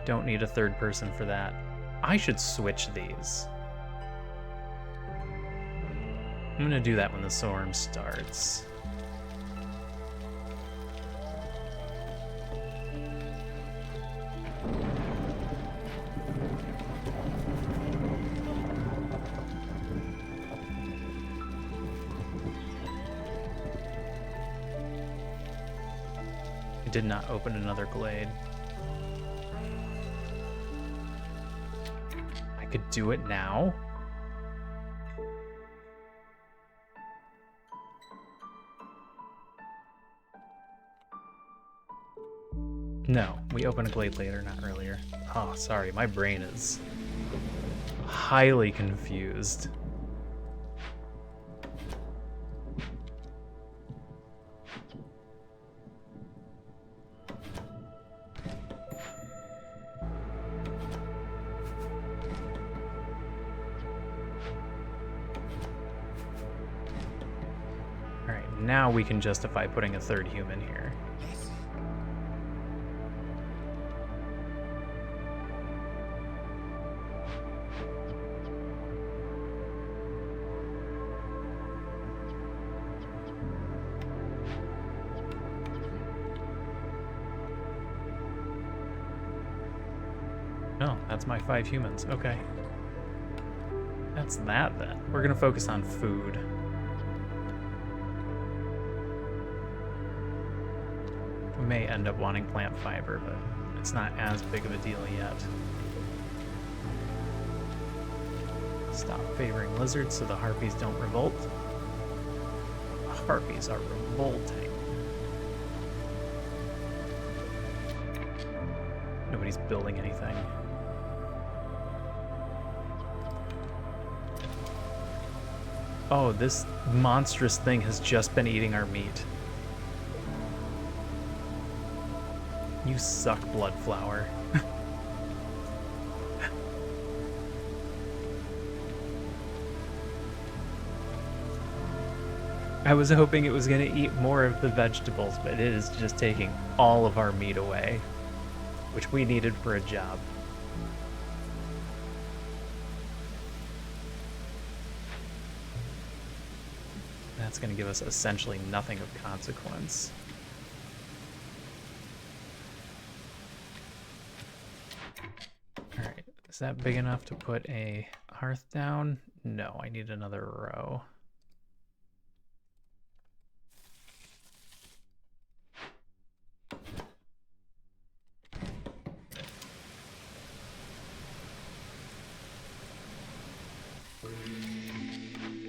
Don't need a third person for that. I should switch these. I'm gonna do that when the storm starts. Did not open another glade. I could do it now? No, we open a glade later, not earlier. Oh, sorry, my brain is highly confused. now we can justify putting a third human here. No, that's my 5 humans. Okay. That's that then. We're gonna focus on food. We may end up wanting plant fiber, but it's not as big of a deal yet. Stop favoring lizards so the harpies don't revolt. The harpies are revolting. Nobody's building anything. Oh, this monstrous thing has just been eating our meat. You suck, Bloodflower. I was hoping it was going to eat more of the vegetables, but it is just taking all of our meat away, which we needed for a job. That's going to give us essentially nothing of consequence. Alright, is that big enough to put a hearth down? No, I need another row.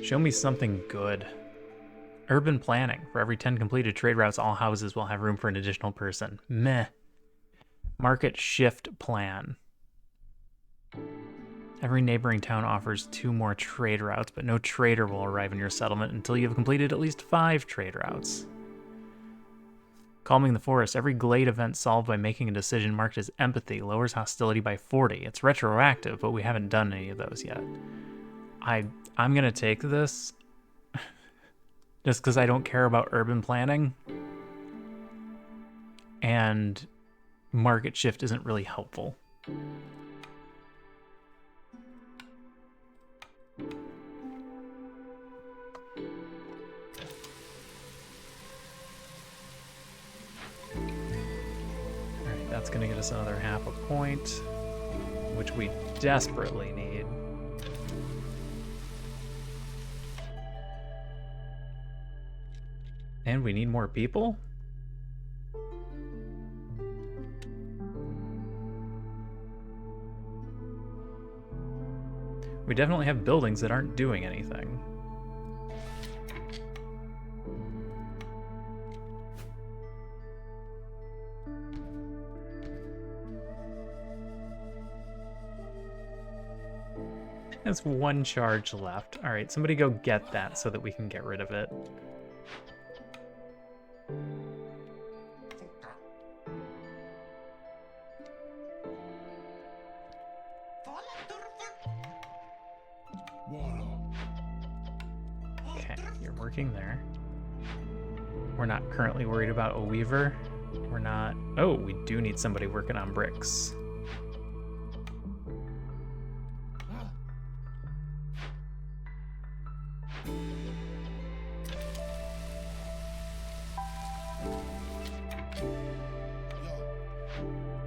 Show me something good. Urban planning. For every 10 completed trade routes, all houses will have room for an additional person. Meh. Market shift plan. Every neighboring town offers 2 more trade routes, but no trader will arrive in your settlement until you have completed at least 5 trade routes. Calming the forest. Every glade event solved by making a decision marked as empathy lowers hostility by 40. It's retroactive, but we haven't done any of those yet. I'm gonna take this just because I don't care about urban planning, and market shift isn't really helpful. Alright, that's gonna get us another half a point, which we desperately need. And we need more people? We definitely have buildings that aren't doing anything. There's 1 charge left. All right, somebody go get that so that we can get rid of it. Okay, you're working there. We're not currently worried about a weaver. We're not... Oh, we do need somebody working on bricks.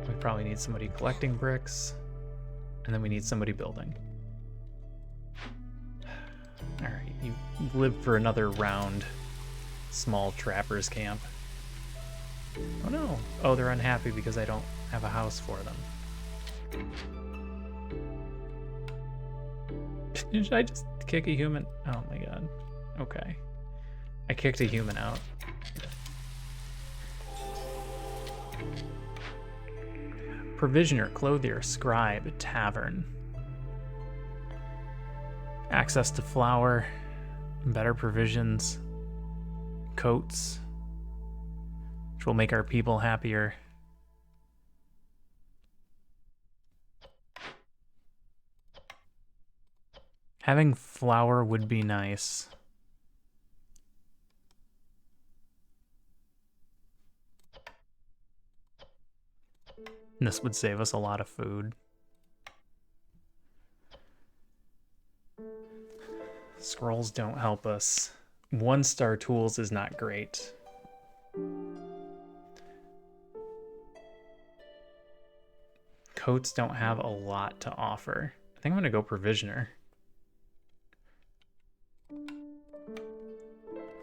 We probably need somebody collecting bricks, and then we need somebody building. Alright, you live for another round. Small trappers camp. Oh no. Oh, they're unhappy because I don't have a house for them. Should I just kick a human? Oh my god. Okay. I kicked a human out. Provisioner, clothier, scribe, tavern. Access to flour, better provisions, coats, which will make our people happier. Having flour would be nice. And this would save us a lot of food. Scrolls don't help us. 1-star tools is not great. Coats don't have a lot to offer. I think I'm gonna go provisioner.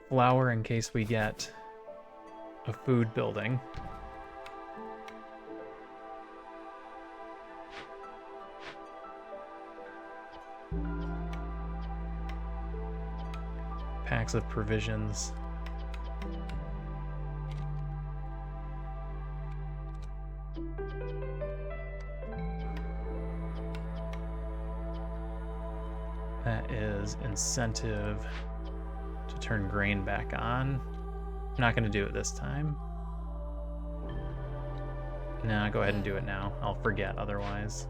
Flour in case we get a food building. Packs of provisions. That is incentive to turn grain back on. I'm not going to do it this time. Nah, go ahead and do it now. I'll forget otherwise.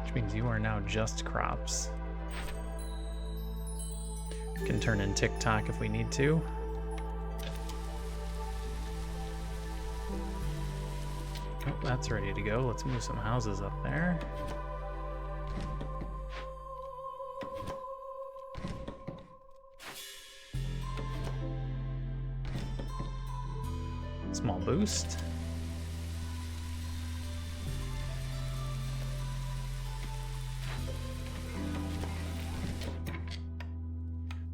Which means you are now just crops. Can turn in TikTok if we need to. Oh, that's ready to go. Let's move some houses up there. Small boost.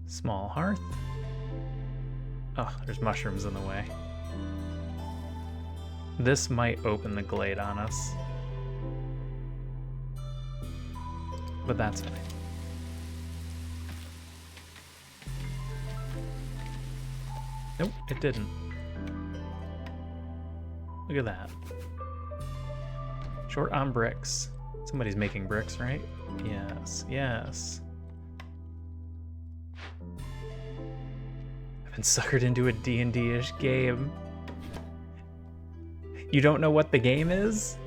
Small hearth. Oh, there's mushrooms in the way. This might open the glade on us. But that's fine. Nope, it didn't. Look at that. Short on bricks. Somebody's making bricks, right? Yes, yes. I've been suckered into a D&D-ish game. You don't know what the game is?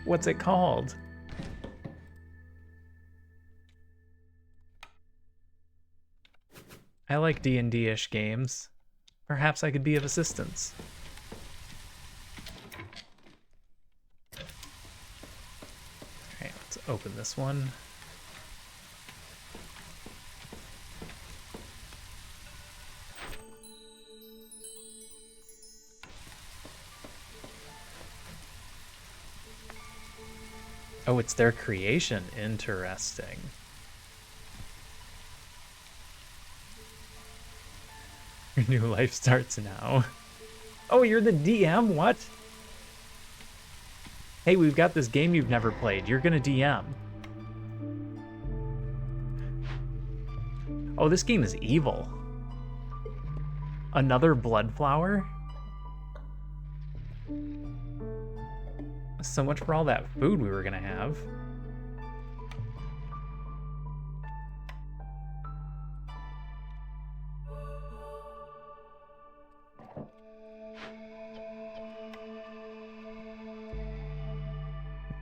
What's it called? I like D&D-ish games. Perhaps I could be of assistance. Alright, let's open this one. Oh, it's their creation. Interesting. Your new life starts now. Oh, you're the DM? What? Hey, we've got this game you've never played. You're gonna DM. Oh, this game is evil. Another blood flower? So much for all that food we were gonna have.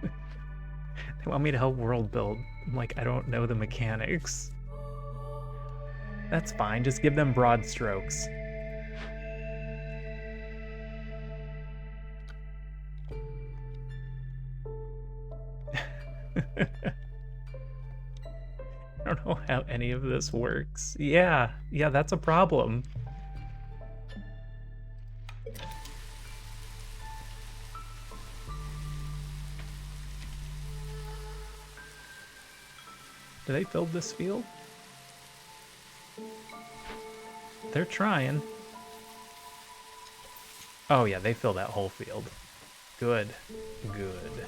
They want me to help world build. I'm like, I don't know the mechanics. That's fine, just give them broad strokes. I don't know how any of this works. Yeah, that's a problem. Do they build this field? They're trying. Oh yeah, they fill that whole field. Good, good.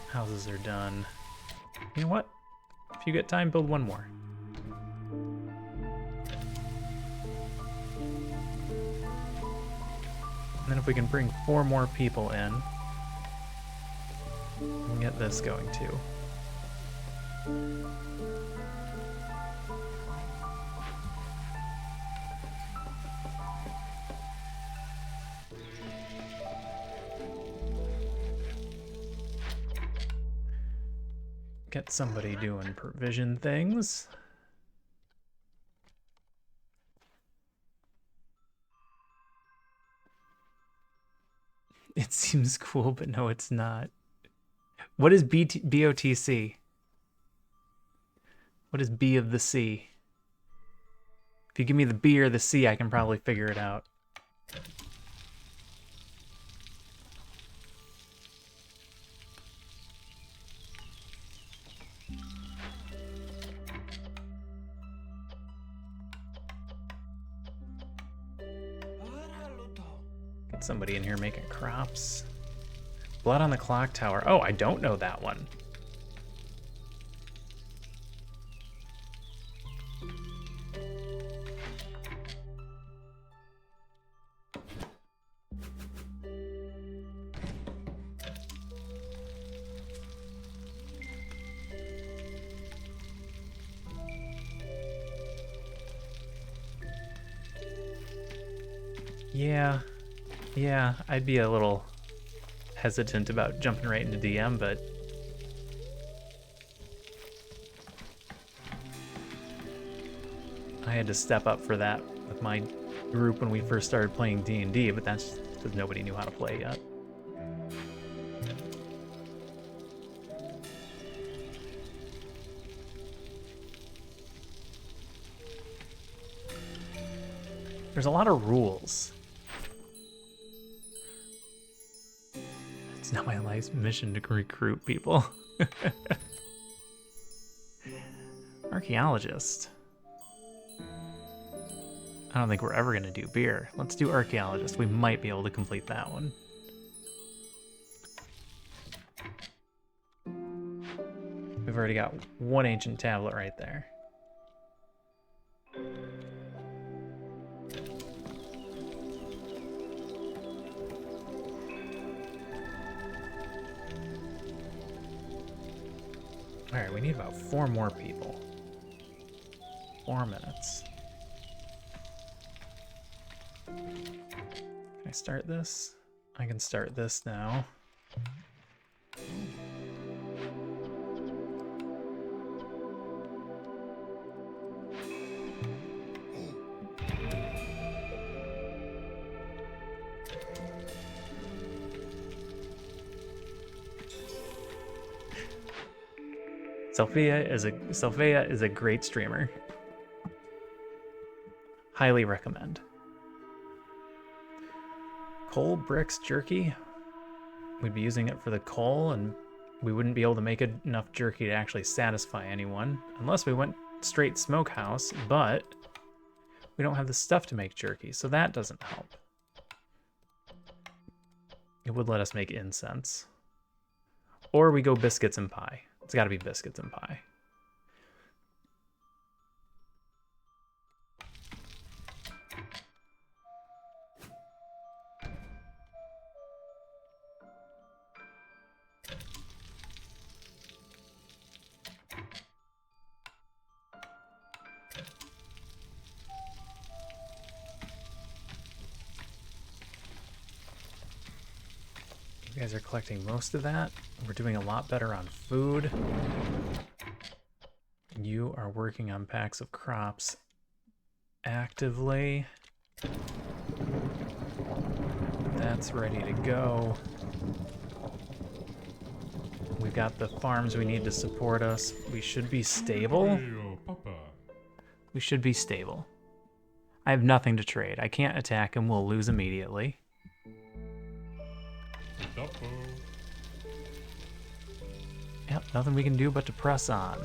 Houses are done. You know what? If you get time, build one more. And then if we can bring 4 more people in, we can get this going too. Get somebody doing provision things. It seems cool, but no, it's not. What is BOTC? What is B of the C? If you give me the B or the C, I can probably figure it out. Get somebody in here making crops. Blood on the clock tower. Oh, I don't know that one. Yeah, I'd be a little hesitant about jumping right into DM, but I had to step up for that with my group when we first started playing D&D, but that's because nobody knew how to play yet. There's a lot of rules. It's not my life's mission to recruit people. Archaeologist. I don't think we're ever going to do beer. Let's do archaeologist. We might be able to complete that one. We've already got one ancient tablet right there. All right, we need about 4 more people. 4 minutes. Can I start this? I can start this now. Sophia is a great streamer. Highly recommend. Coal, bricks, jerky. We'd be using it for the coal, and we wouldn't be able to make enough jerky to actually satisfy anyone unless we went straight smokehouse, but we don't have the stuff to make jerky, so that doesn't help. It would let us make incense. Or we go biscuits and pie. It's got to be biscuits and pie. You guys are collecting most of that. We're doing a lot better on food. You are working on packs of crops actively. That's ready to go. We've got the farms we need to support us. We should be stable. We should be stable. I have nothing to trade. I can't attack him. We'll lose immediately. Yep, nothing we can do but to press on.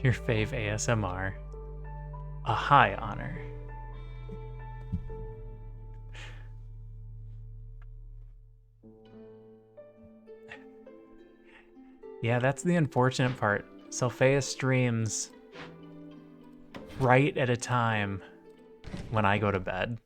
Your fave ASMR. A high honor. Yeah, that's the unfortunate part. Sophia streams right at a time when I go to bed.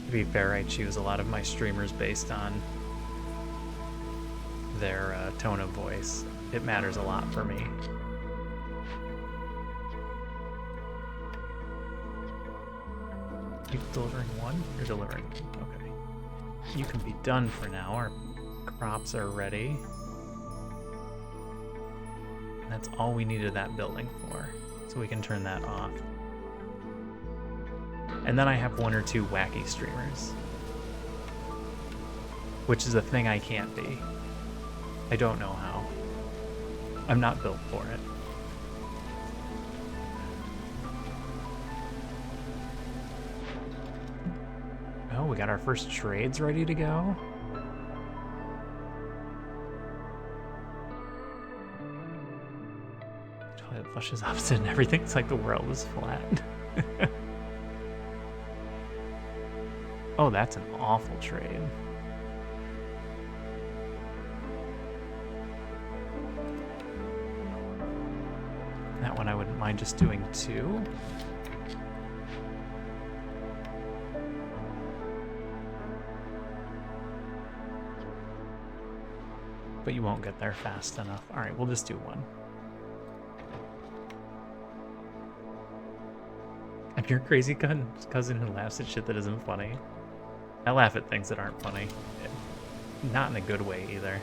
To be fair, I choose a lot of my streamers based on their tone of voice. It matters a lot for me. You delivering one? You're delivering. Okay. You can be done for now. Our crops are ready. And that's all we needed that building for. So we can turn that off. And then I have one or two wacky streamers. Which is a thing I can't be. I don't know how. I'm not built for it. Oh, we got our first trades ready to go. Toilet flushes opposite and everything. It's like the world is flat. Oh, that's an awful trade. That one I wouldn't mind just doing 2. But you won't get there fast enough. All right, we'll just do 1. I'm your crazy cousin who laughs at shit that isn't funny. I laugh at things that aren't funny. Not in a good way either.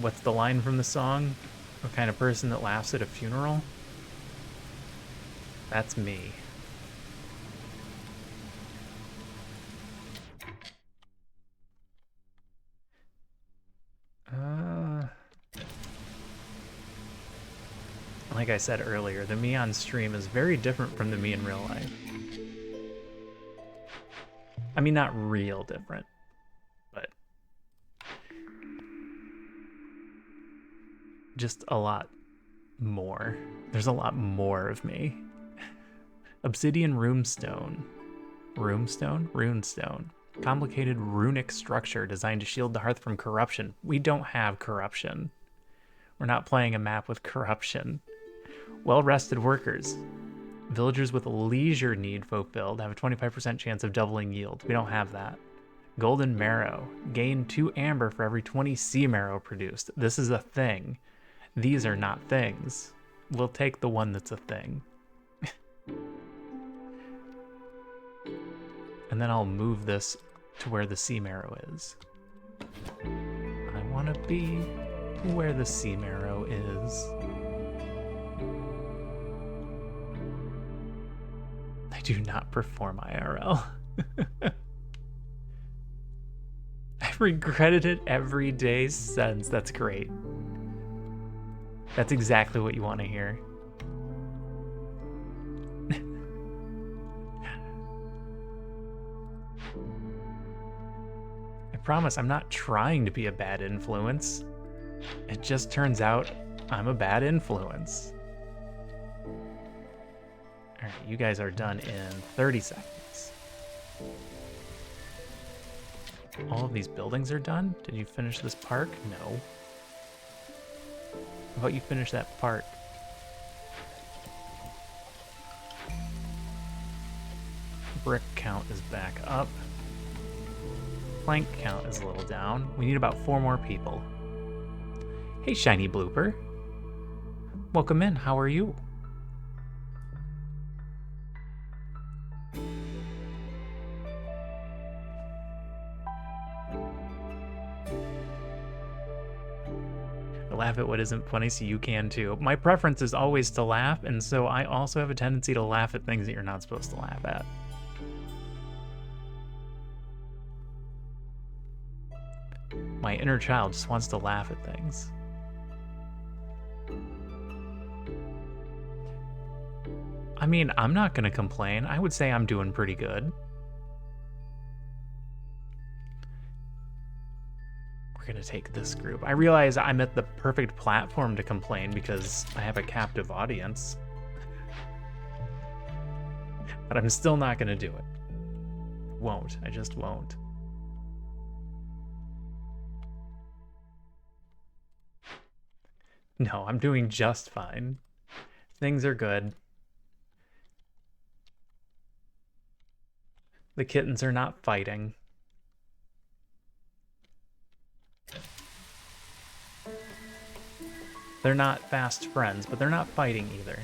What's the line from the song? What kind of person that laughs at a funeral? That's me. Like I said earlier, the me on stream is very different from the me in real life. I mean, not real different, but just a lot more. There's a lot more of me. Obsidian runestone. Runestone. Complicated runic structure designed to shield the hearth from corruption. We don't have corruption. We're not playing a map with corruption. Well-rested workers. Villagers with leisure need fulfilled have a 25% chance of doubling yield. We don't have that. Golden marrow. Gain 2 amber for every 20 sea marrow produced. This is a thing. These are not things. We'll take the one that's a thing. And then I'll move this to where the sea marrow is. I want to be where the sea marrow is. I do not perform IRL. I've regretted it every day since. That's great. That's exactly what you want to hear. I promise I'm not trying to be a bad influence. It just turns out I'm a bad influence. All right, you guys are done in 30 seconds. All of these buildings are done? Did you finish this park? No. How about you finish that park? Brick count is back up. Plank count is a little down. We need about 4 more people. Hey, Shiny Blooper. Welcome in. How are you? I laugh at what isn't funny so you can too. My preference is always to laugh, and so I also have a tendency to laugh at things that you're not supposed to laugh at. My inner child just wants to laugh at things. I mean, I'm not gonna complain. I would say I'm doing pretty good. We're gonna take this group. I realize I'm at the perfect platform to complain because I have a captive audience. But I'm still not gonna do it. Won't. I just won't. No, I'm doing just fine. Things are good. The kittens are not fighting. They're not fast friends, but they're not fighting either.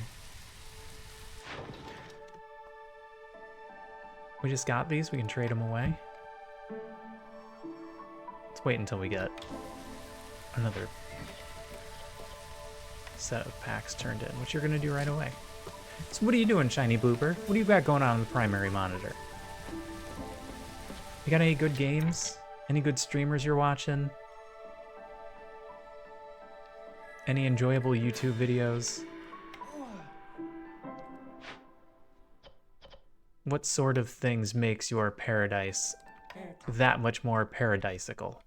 We just got these, we can trade them away. Let's wait until we get another set of packs turned in, which you're gonna do right away. So what are you doing, Shiny Blooper? What do you got going on the primary monitor? You got any good games? Any good streamers you're watching? Any enjoyable YouTube videos? What sort of things makes your paradise that much more paradisical?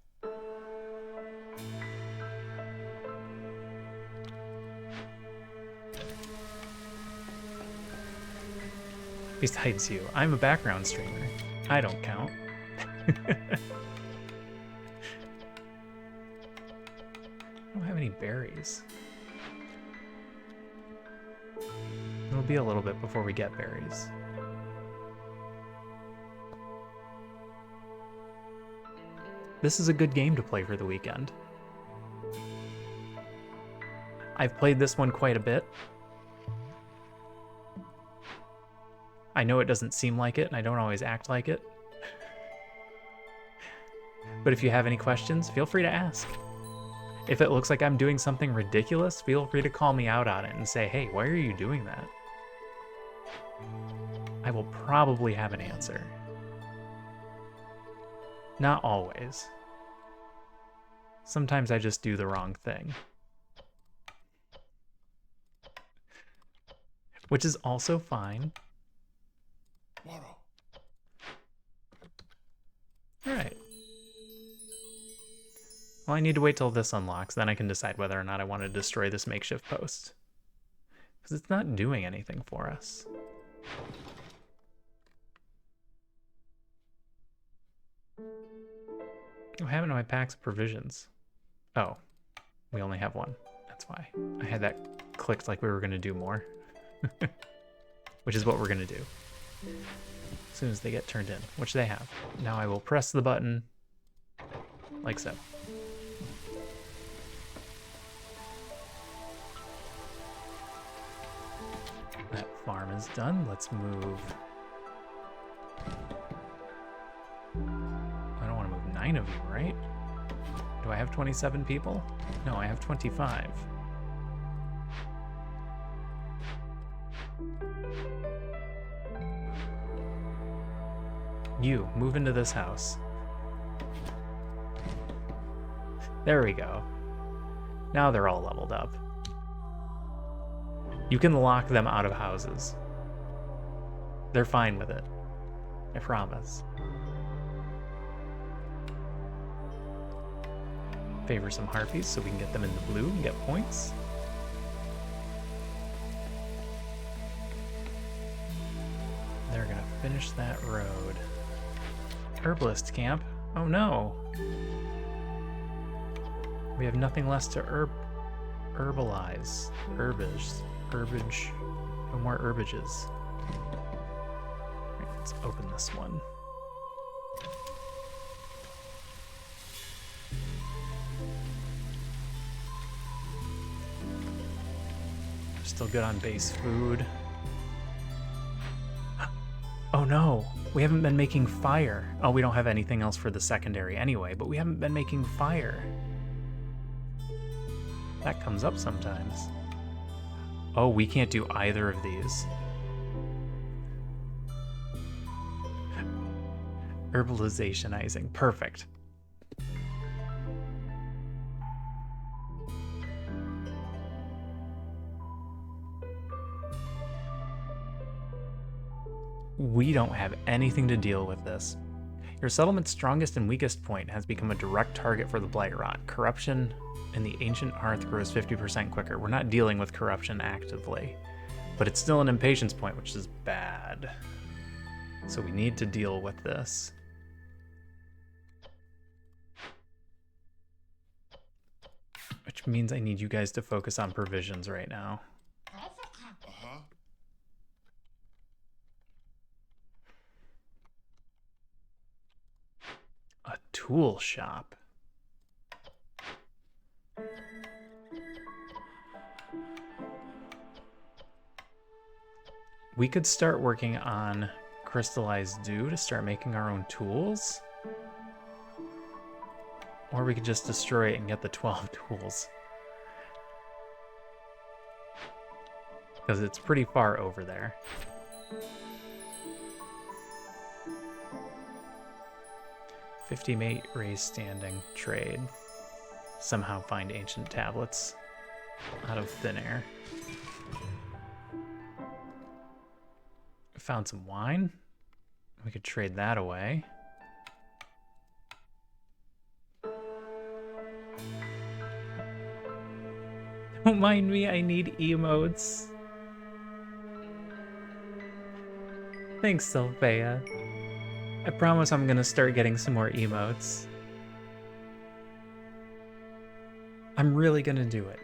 Besides you, I'm a background streamer. I don't count. I don't have any berries. It'll be a little bit before we get berries. This is a good game to play for the weekend. I've played this one quite a bit. I know it doesn't seem like it, and I don't always act like it. But if you have any questions, feel free to ask. If it looks like I'm doing something ridiculous, feel free to call me out on it and say, hey, why are you doing that? I will probably have an answer. Not always. Sometimes I just do the wrong thing. Which is also fine. Alright. Well, I need to wait till this unlocks, then I can decide whether or not I want to destroy this makeshift post. Because it's not doing anything for us. What happened to my packs of provisions? Oh, we only have one. That's why. I had that clicked like we were going to do more. Which is what we're going to do. As soon as they get turned in, which they have. Now I will press the button like so. That farm is done. Let's move. I don't want to move 9 of you, right? Do I have 27 people? No, I have 25. You, move into this house. There we go. Now they're all leveled up. You can lock them out of houses. They're fine with it. I promise. Favor some harpies so we can get them in the blue and get points. They're gonna finish that road. Herbalist camp? Oh no! We have nothing less to herbalize. Herbage. No more herbages. Right, let's open this one. We're still good on base food. Oh no, we haven't been making fire. Oh, we don't have anything else for the secondary anyway, but we haven't been making fire. That comes up sometimes. Oh, we can't do either of these. Herbalizationizing, perfect. We don't have anything to deal with this. Your settlement's strongest and weakest point has become a direct target for the Blight Rot. Corruption in the Ancient Hearth grows 50% quicker. We're not dealing with corruption actively, but it's still an impatience point, which is bad. So we need to deal with this. Which means I need you guys to focus on provisions right now. tool shop. We could start working on crystallized dew to start making our own tools. Or we could just destroy it and get the 12 tools. Because it's pretty far over there. $50 raise standing, trade. Somehow find ancient tablets out of thin air. Found some wine. We could trade that away. Don't mind me, I need emotes. Thanks, Sylphea. I promise I'm gonna start getting some more emotes. I'm really gonna do it.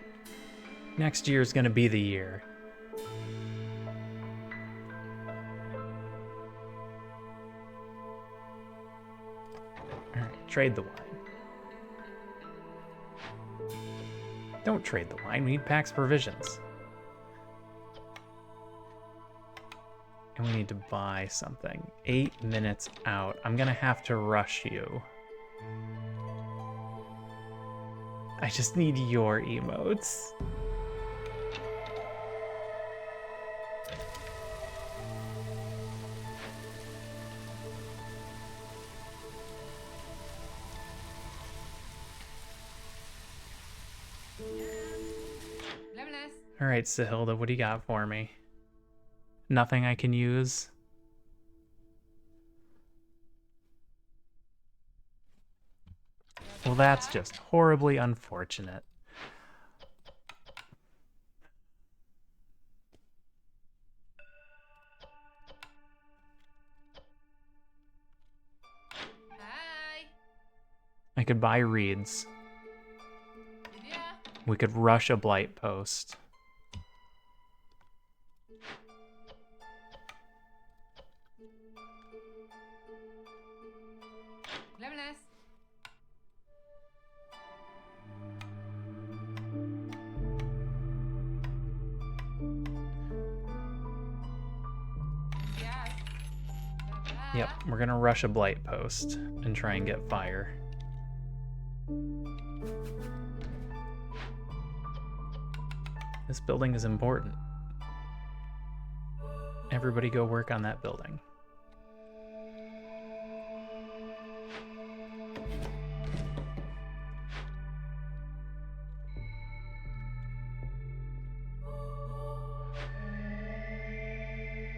Next year's gonna be the year. Alright, trade the wine. Don't trade the wine, we need Pax provisions. And we need to buy something. 8 minutes out. I'm gonna have to rush you. I just need your emotes. All right, Sahilda, what do you got for me? Nothing I can use? Well, that's just horribly unfortunate. Hi. I could buy reeds. Yeah. We could rush a blight post. Yep, we're gonna rush a blight post and try and get fire. This building is important. Everybody go work on that building.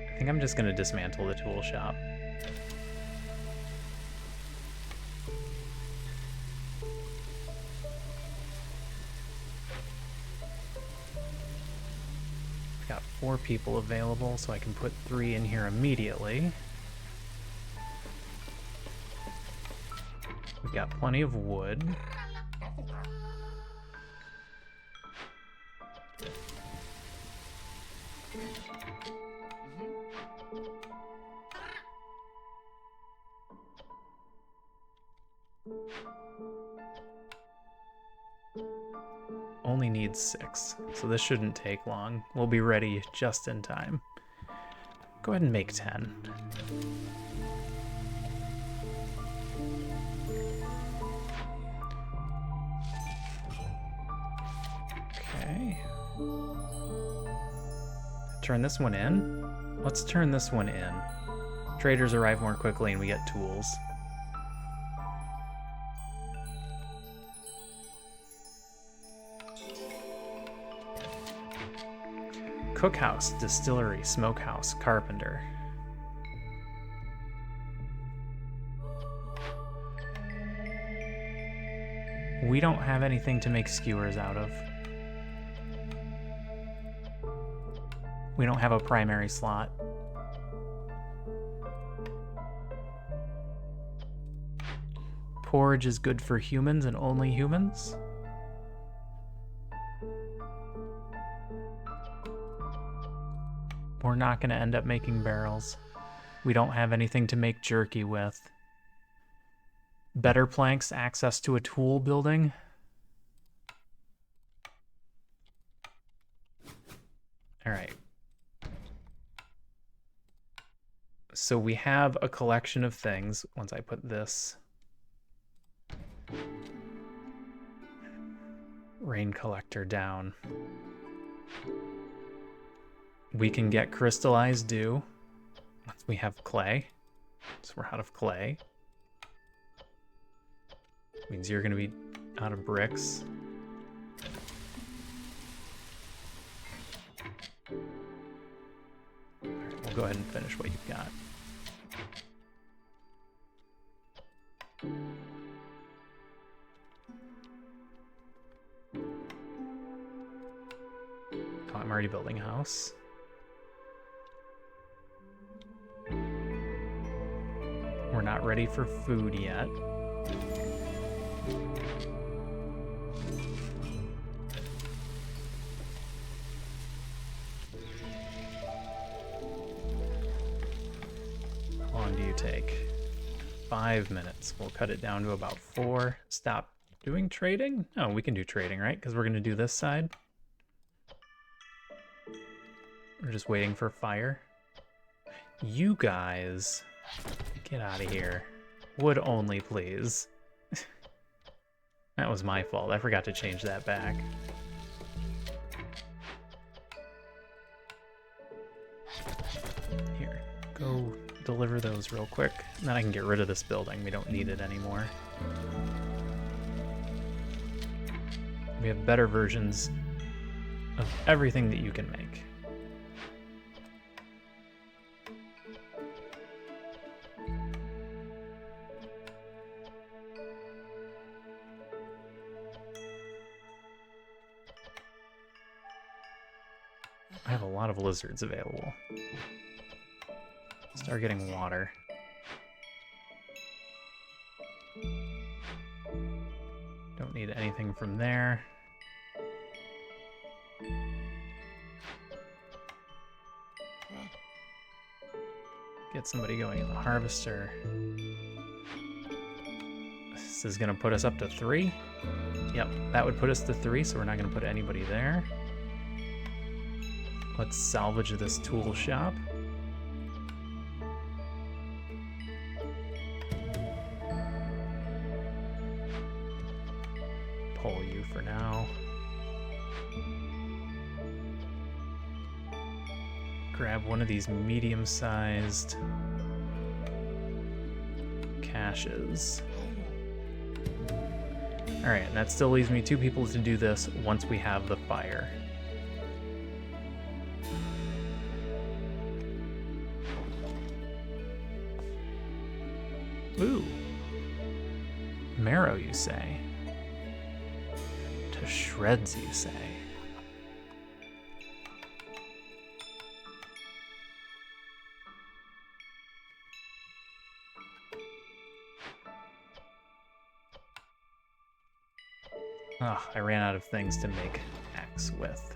I think I'm just gonna dismantle the tool shop. Got 4 people available, so I can put 3 in here immediately. We've got plenty of wood. Only needs 6, so this shouldn't take long. We'll be ready just in time. Go ahead and make 10. Okay. Turn this one in. Let's turn this one in. Traders arrive more quickly and we get tools. Cookhouse, distillery, smokehouse, carpenter. We don't have anything to make skewers out of. We don't have a primary slot. Porridge is good for humans and only humans. We're not going to end up making barrels. We don't have anything to make jerky with. Better planks, access to a tool building. All right. So we have a collection of things. Once I put this rain collector down, we can get crystallized dew once we have clay. So we're out of clay. Means you're gonna be out of bricks. Alright, we'll go ahead and finish what you've got. Oh, I'm already building a house. We're not ready for food yet. How long do you take? 5 minutes. We'll cut it down to about 4. Stop doing trading? Oh, we can do trading, right? Because we're going to do this side. We're just waiting for fire. You guys, get out of here. Wood only, please. That was my fault. I forgot to change that back. Here, go deliver those real quick. And then I can get rid of this building. We don't need it anymore. We have better versions of everything that you can make. I have a lot of lizards available. Start getting water. Don't need anything from there. Get somebody going in the harvester. This is gonna put us up to 3. Yep, that would put us to 3, so we're not gonna put anybody there. Let's salvage this tool shop. Pull you for now. Grab one of these medium-sized caches. Alright, and that still leaves me 2 people to do this once we have the fire. Ooh. Marrow, you say? To shreds, you say? Ah, I ran out of things to make axe with.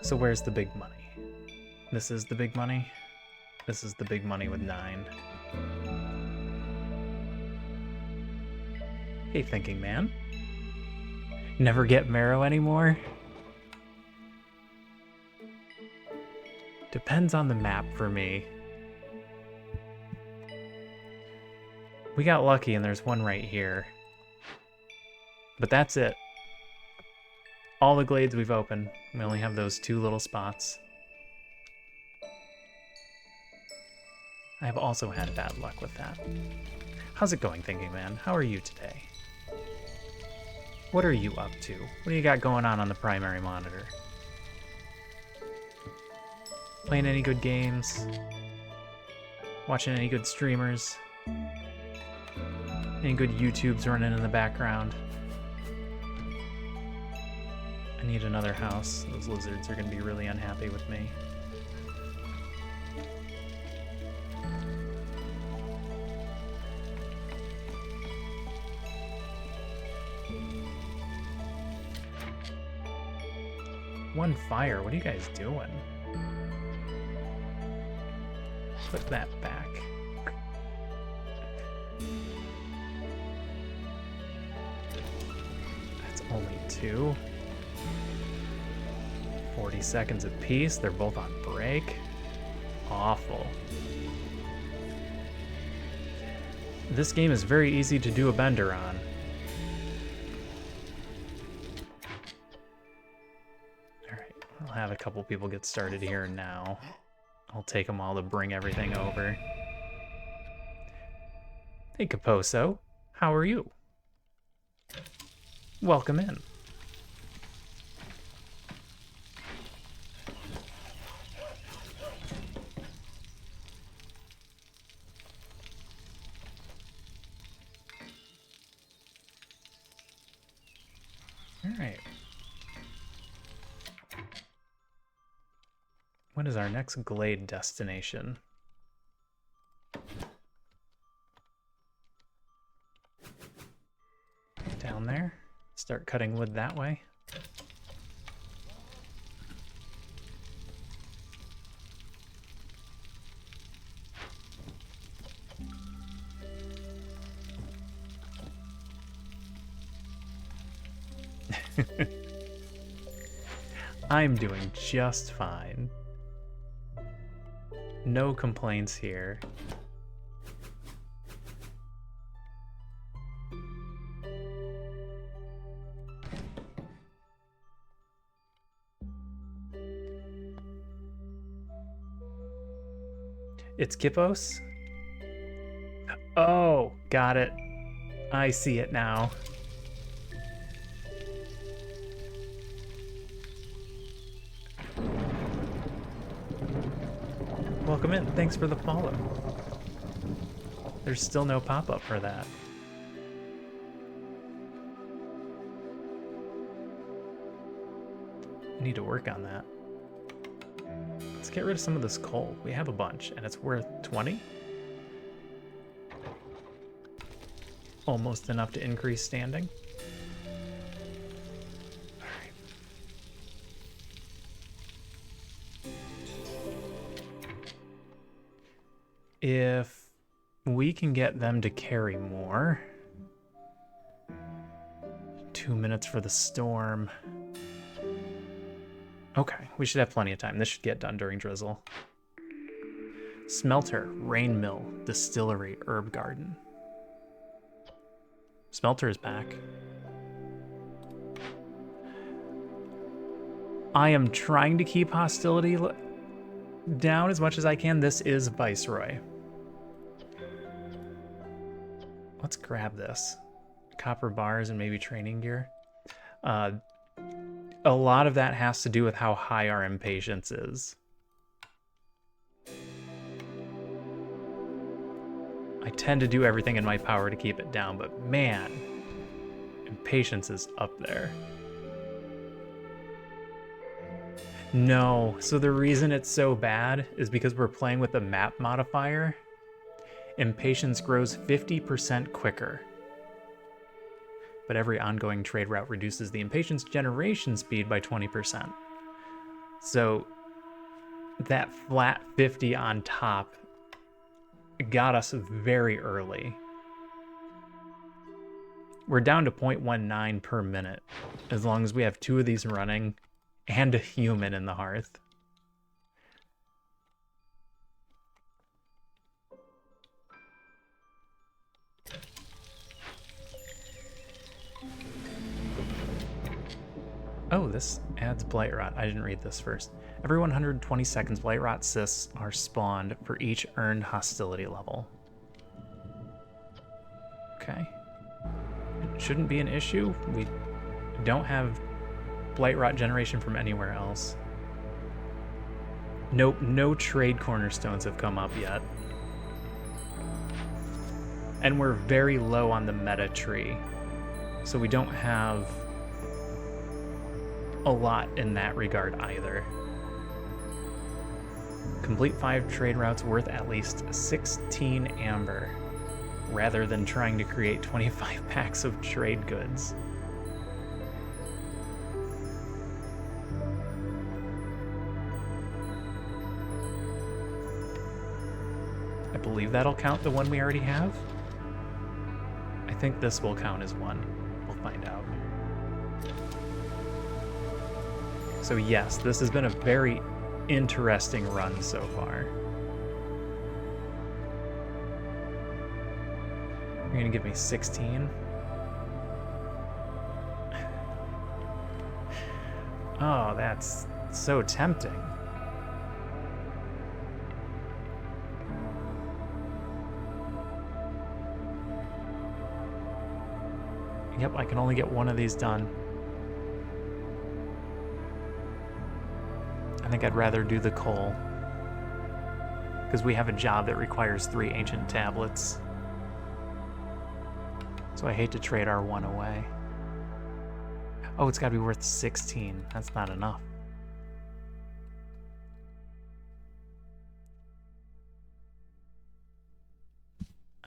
So where's the big money? This is the big money? This is the big money with 9. Hey, thinking man. Never get marrow anymore? Depends on the map for me. We got lucky and there's one right here. But that's it. All the glades we've opened, we only have those 2 little spots. I have also had bad luck with that. How's it going, thinking man? How are you today? What are you up to? What do you got going on the primary monitor? Playing any good games? Watching any good streamers? Any good YouTubes running in the background? I need another house. Those lizards are going to be really unhappy with me. One fire, what are you guys doing? Put that back. That's only 2. 40 seconds apiece. They're both on break. Awful. This game is very easy to do a bender on. Alright, I'll have a couple people get started here now. I'll take them all to bring everything over. Hey, Caposo. How are you? Welcome in. Alright. What is our next glade destination? Down there. Start cutting wood that way. I'm doing just fine. No complaints here. It's Kippos? Oh, got it. I see it now. Welcome in. Thanks for the follow. There's still no pop-up for that. I need to work on that. Let's get rid of some of this coal. We have a bunch, and it's worth 20? Almost enough to increase standing. If we can get them to carry more. 2 minutes for the storm. Okay, we should have plenty of time. This should get done during drizzle. Smelter, rain mill, distillery, herb garden. Smelter is back. I am trying to keep hostility down as much as I can. This is Viceroy. Let's grab this. Copper bars and maybe training gear. A lot of that has to do with how high our impatience is. I tend to do everything in my power to keep it down, but man, impatience is up there. No, so the reason it's so bad is because we're playing with the map modifier. Impatience grows 50% quicker. But every ongoing trade route reduces the impatience generation speed by 20%. So that flat 50 on top got us very early. We're down to 0.19 per minute, as long as we have 2 of these running and a human in the hearth. Oh, this adds Blight Rot. I didn't read this first. Every 120 seconds, Blight Rot cysts are spawned for each earned hostility level. Okay. It shouldn't be an issue. We don't have Blight Rot generation from anywhere else. Nope, no trade cornerstones have come up yet. And we're very low on the meta tree. So we don't have a lot in that regard either. Complete 5 trade routes worth at least 16 amber, rather than trying to create 25 packs of trade goods. I believe that'll count the one we already have. think this will count as one. We'll find out. So yes, this has been a very interesting run so far. You're gonna give me 16? Oh, that's so tempting. Yep, I can only get one of these done. I think I'd rather do the coal, because we have a job that requires 3 ancient tablets. So I hate to trade our one away. Oh, it's got to be worth 16. That's not enough.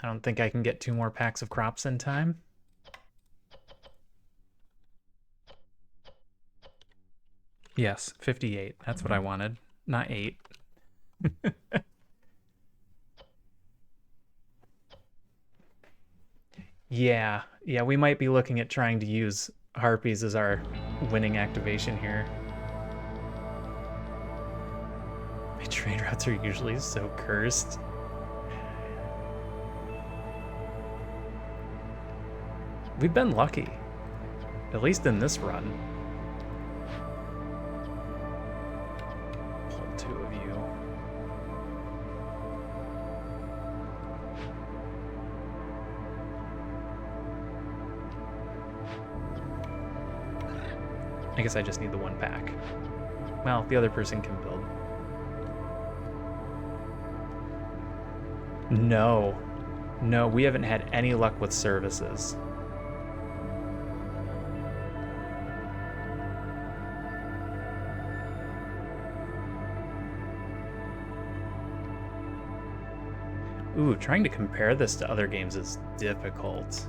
I don't think I can get 2 more packs of crops in time. Yes, 58. That's what I wanted, not 8. Yeah, we might be looking at trying to use Harpies as our winning activation here. My trade routes are usually so cursed. We've been lucky, at least in this run. Pull 2 of you. I guess I just need the 1 pack. Well, the other person can build. No, we haven't had any luck with services. Ooh, trying to compare this to other games is difficult.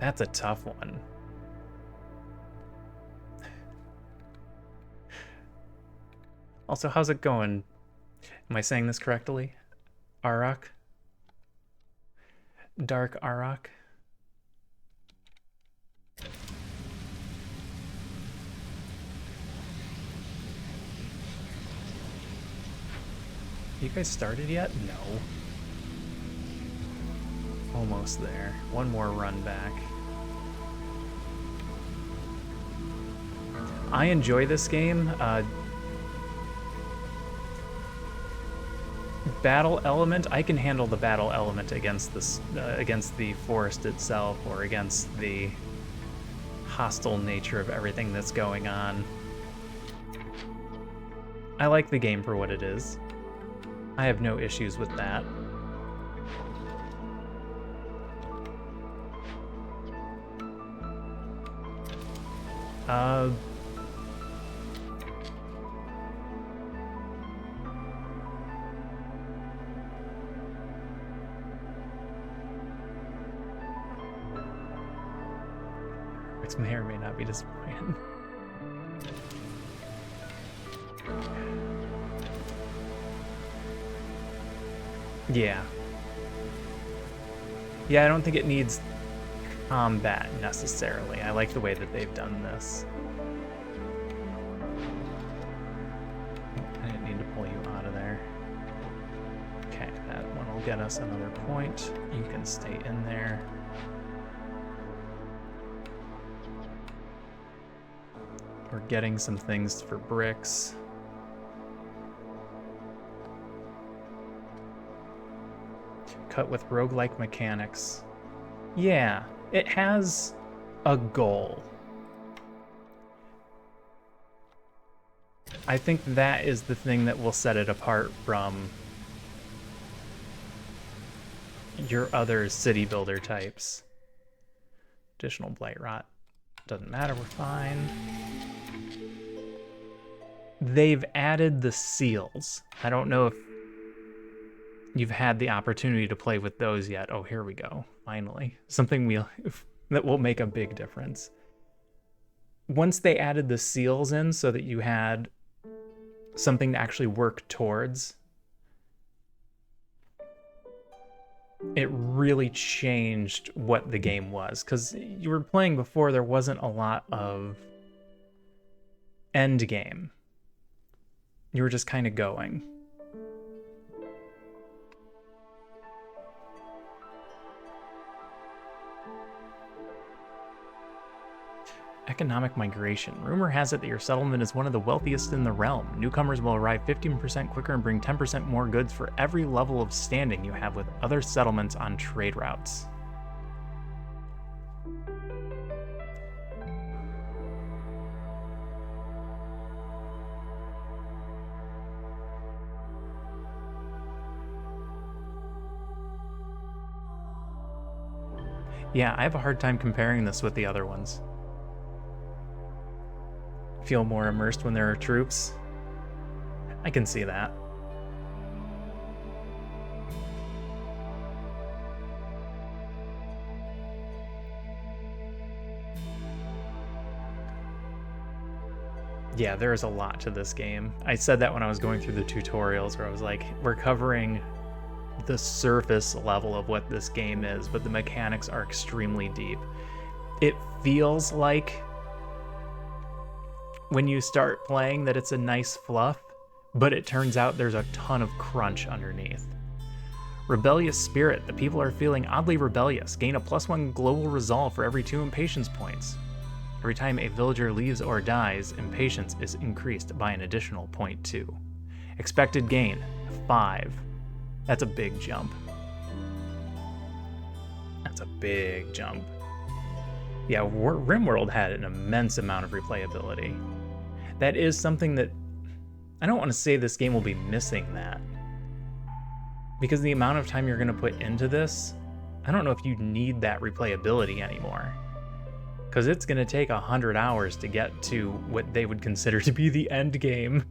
That's a tough one. Also, how's it going? Am I saying this correctly? Arak? Dark Arak? You guys started yet? No. Almost there. One more run back. I enjoy this game. Battle element, I can handle the battle element against this, against the forest itself, or against the hostile nature of everything that's going on. I like the game for what it is. I have no issues with that. Which may or may not be disappointed. Yeah. Yeah, I don't think it needs combat necessarily. I like the way that they've done this. I didn't need to pull you out of there. Okay, that one will get us another point. You can stay in there. We're getting some things for bricks. Cut with roguelike mechanics. Yeah, it has a goal. I think that is the thing that will set it apart from your other city builder types. Additional blight rot. Doesn't matter, we're fine. They've added the seals. I don't know if you've had the opportunity to play with those yet. Oh, here we go. Finally. Something that will make a big difference. Once they added the seals in so that you had something to actually work towards it really changed what the game was. Because you were playing before, there wasn't a lot of end game. You were just kind of going. Economic migration. Rumor has it that your settlement is one of the wealthiest in the realm. Newcomers will arrive 15% quicker and bring 10% more goods for every level of standing you have with other settlements on trade routes. Yeah, I have a hard time comparing this with the other ones. Feel more immersed when there are troops. I can see that. Yeah, there's a lot to this game. I said that when I was going through the tutorials, where I was like, we're covering the surface level of what this game is, but the mechanics are extremely deep. It feels like when you start playing that it's a nice fluff, but it turns out there's a ton of crunch underneath. Rebellious spirit. The people are feeling oddly rebellious. Gain a +1 global resolve for every 2 impatience points. Every time a villager leaves or dies, impatience is increased by an additional 0.2. Expected gain, 5. That's a big jump. That's a big jump. Yeah, RimWorld had an immense amount of replayability. That is something that... I don't want to say this game will be missing that. Because the amount of time you're going to put into this, I don't know if you need that replayability anymore. Because it's going to take 100 hours to get to what they would consider to be the end game.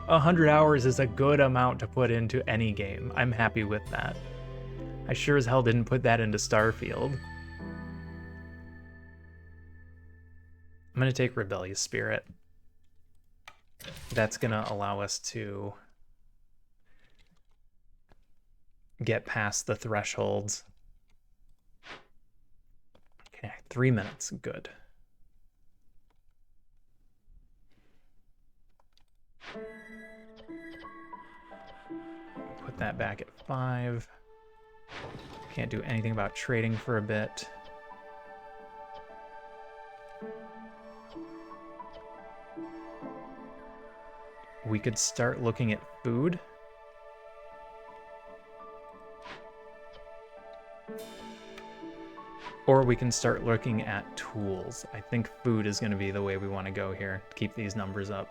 100 hours is a good amount to put into any game. I'm happy with that. I sure as hell didn't put that into Starfield. I'm going to take Rebellious Spirit. That's going to allow us to get past the thresholds. Okay, 3 minutes. Good. Put that back at 5. Can't do anything about trading for a bit. We could start looking at food. Or we can start looking at tools. I think food is going to be the way we want to go here to keep these numbers up.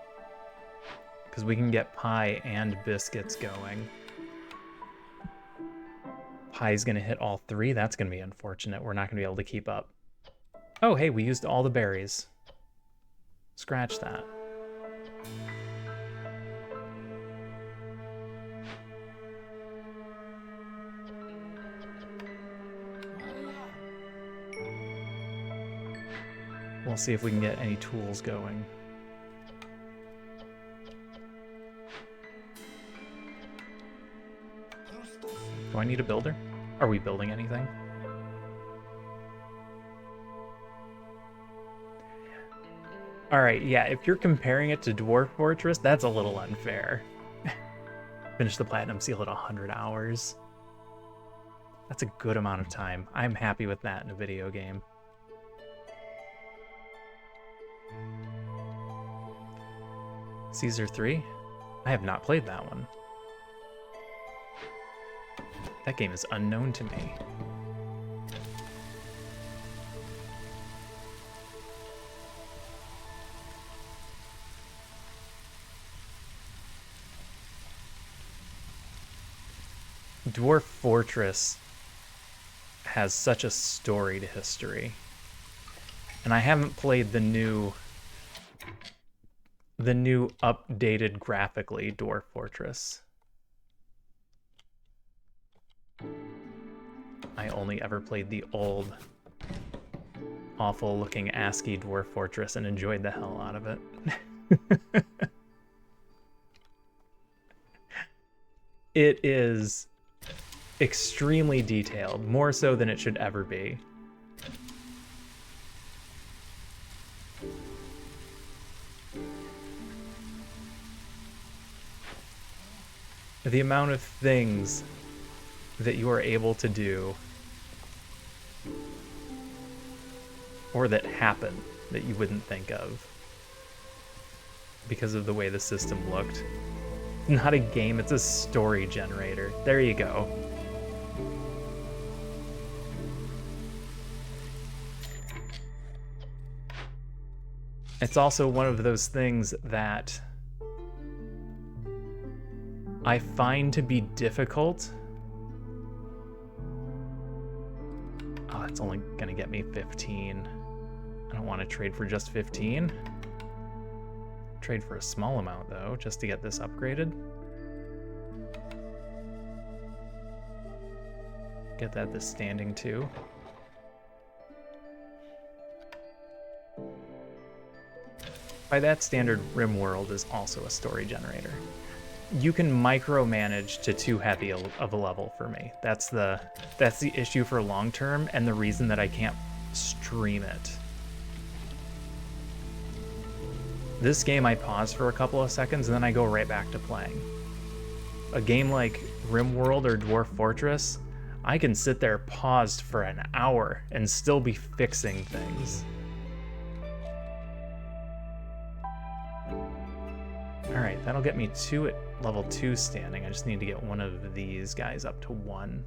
Because we can get pie and biscuits going. Pie's going to hit all 3. That's going to be unfortunate. We're not going to be able to keep up. Oh, hey, we used all the berries. Scratch that. We'll see if we can get any tools going. Do I need a builder? Are we building anything? Alright, yeah, if you're comparing it to Dwarf Fortress, that's a little unfair. Finish the Platinum Seal at 100 hours. That's a good amount of time. I'm happy with that in a video game. Caesar 3? I have not played that one. That game is unknown to me. Dwarf Fortress has such a storied history. And I haven't played the new updated graphically Dwarf Fortress. I only ever played the old, awful looking ASCII Dwarf Fortress and enjoyed the hell out of it. It is extremely detailed, more so than it should ever be. The amount of things that you are able to do or that happen that you wouldn't think of because of the way the system looked. Not a game, it's a story generator. There you go. It's also one of those things that I find to be difficult. Oh, that's only gonna get me 15. I don't want to trade for just 15. Trade for a small amount though, just to get this upgraded. Get that this standing too. By that standard, RimWorld is also a story generator. You can micromanage to too heavy of a level for me. That's the issue for long term, and the reason that I can't stream it. This game I pause for a couple of seconds and then I go right back to playing. A game like RimWorld or Dwarf Fortress, I can sit there paused for an hour and still be fixing things. Alright, that'll get me 2 at level 2 standing. I just need to get one of these guys up to 1.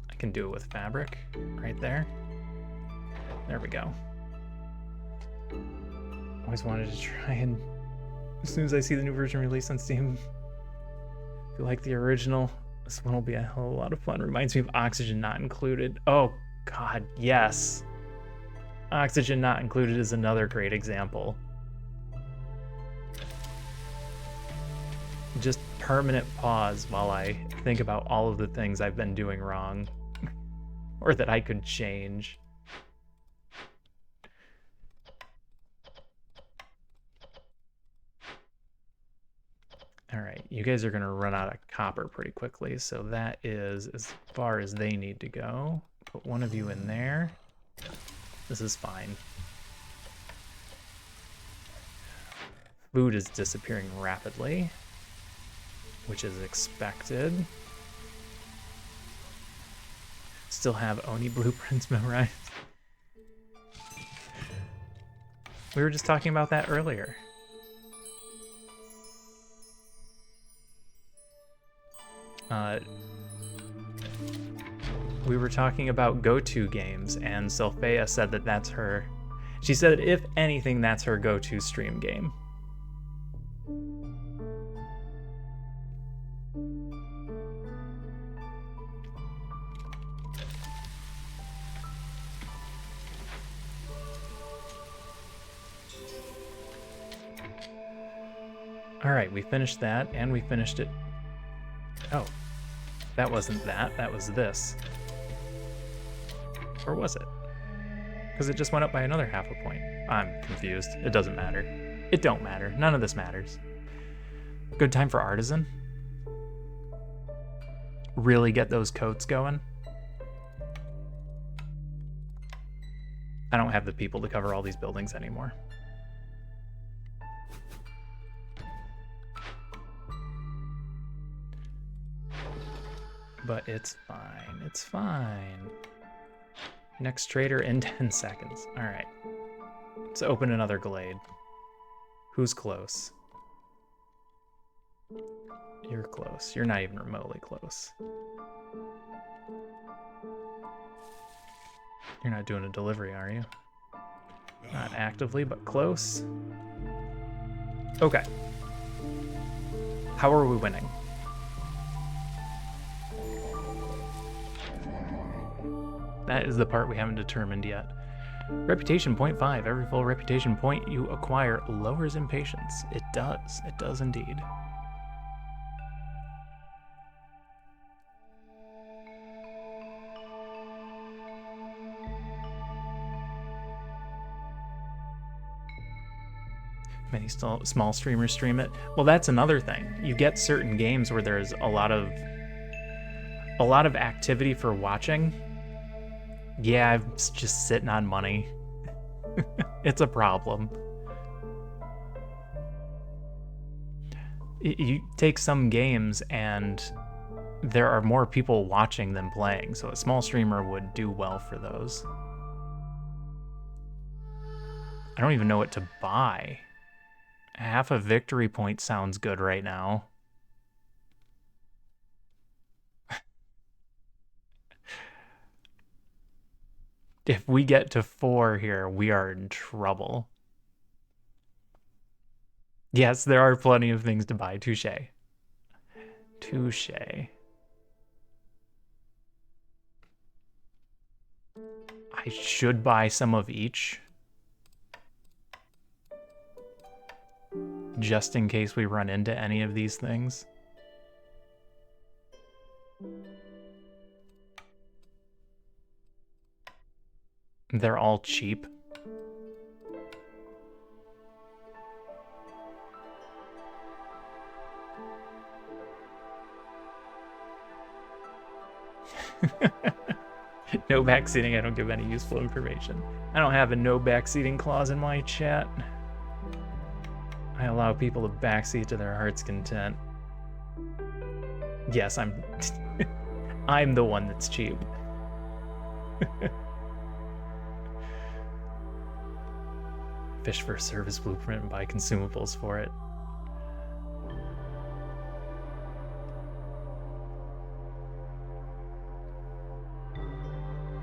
I can do it with fabric right there. There we go. Always wanted to try and, as soon as I see the new version released on Steam, if you like the original, this one will be a hell of a lot of fun. Reminds me of Oxygen Not Included. Oh God, yes. Oxygen Not Included is another great example. Just permanent pause while I think about all of the things I've been doing wrong or that I could change. All right, you guys are gonna run out of copper pretty quickly, so that is as far as they need to go. Put one of you in there. This is fine. Food is disappearing rapidly, which is expected. Still have Oni blueprints memorized. We were just talking about that earlier. We were talking about go-to games, and Sylphea said that that's her. She said, if anything, that's her go-to stream game. All right, we finished that, and we finished it. Oh, that wasn't that. That was this. Or was it? Because it just went up by another half a point. I'm confused. It doesn't matter. It don't matter. None of this matters. Good time for Artisan. Really get those coats going. I don't have the people to cover all these buildings anymore. But it's fine. It's fine. Next trader in 10 seconds. All right. Let's open another glade. Who's close? You're close. You're not even remotely close. You're not doing a delivery, are you? Not actively, but close. Okay. How are we winning? That is the part we haven't determined yet. Reputation 0.5. Every full reputation point you acquire lowers impatience. It does. It does indeed. Many small streamers stream it. Well, that's another thing. You get certain games where there's a lot of activity for watching. Yeah, I'm just sitting on money. It's a problem. You take some games and there are more people watching than playing, so a small streamer would do well for those. I don't even know what to buy. Half a victory point sounds good right now. If we get to 4 here, we are in trouble. Yes, there are plenty of things to buy. Touche. Touche. I should buy some of each. Just in case we run into any of these things. They're all cheap. No backseating, I don't give any useful information. I don't have a no backseating clause in my chat. I allow people to backseat to their heart's content. Yes, I'm I'm the one that's cheap. Fish for a service blueprint and buy consumables for it.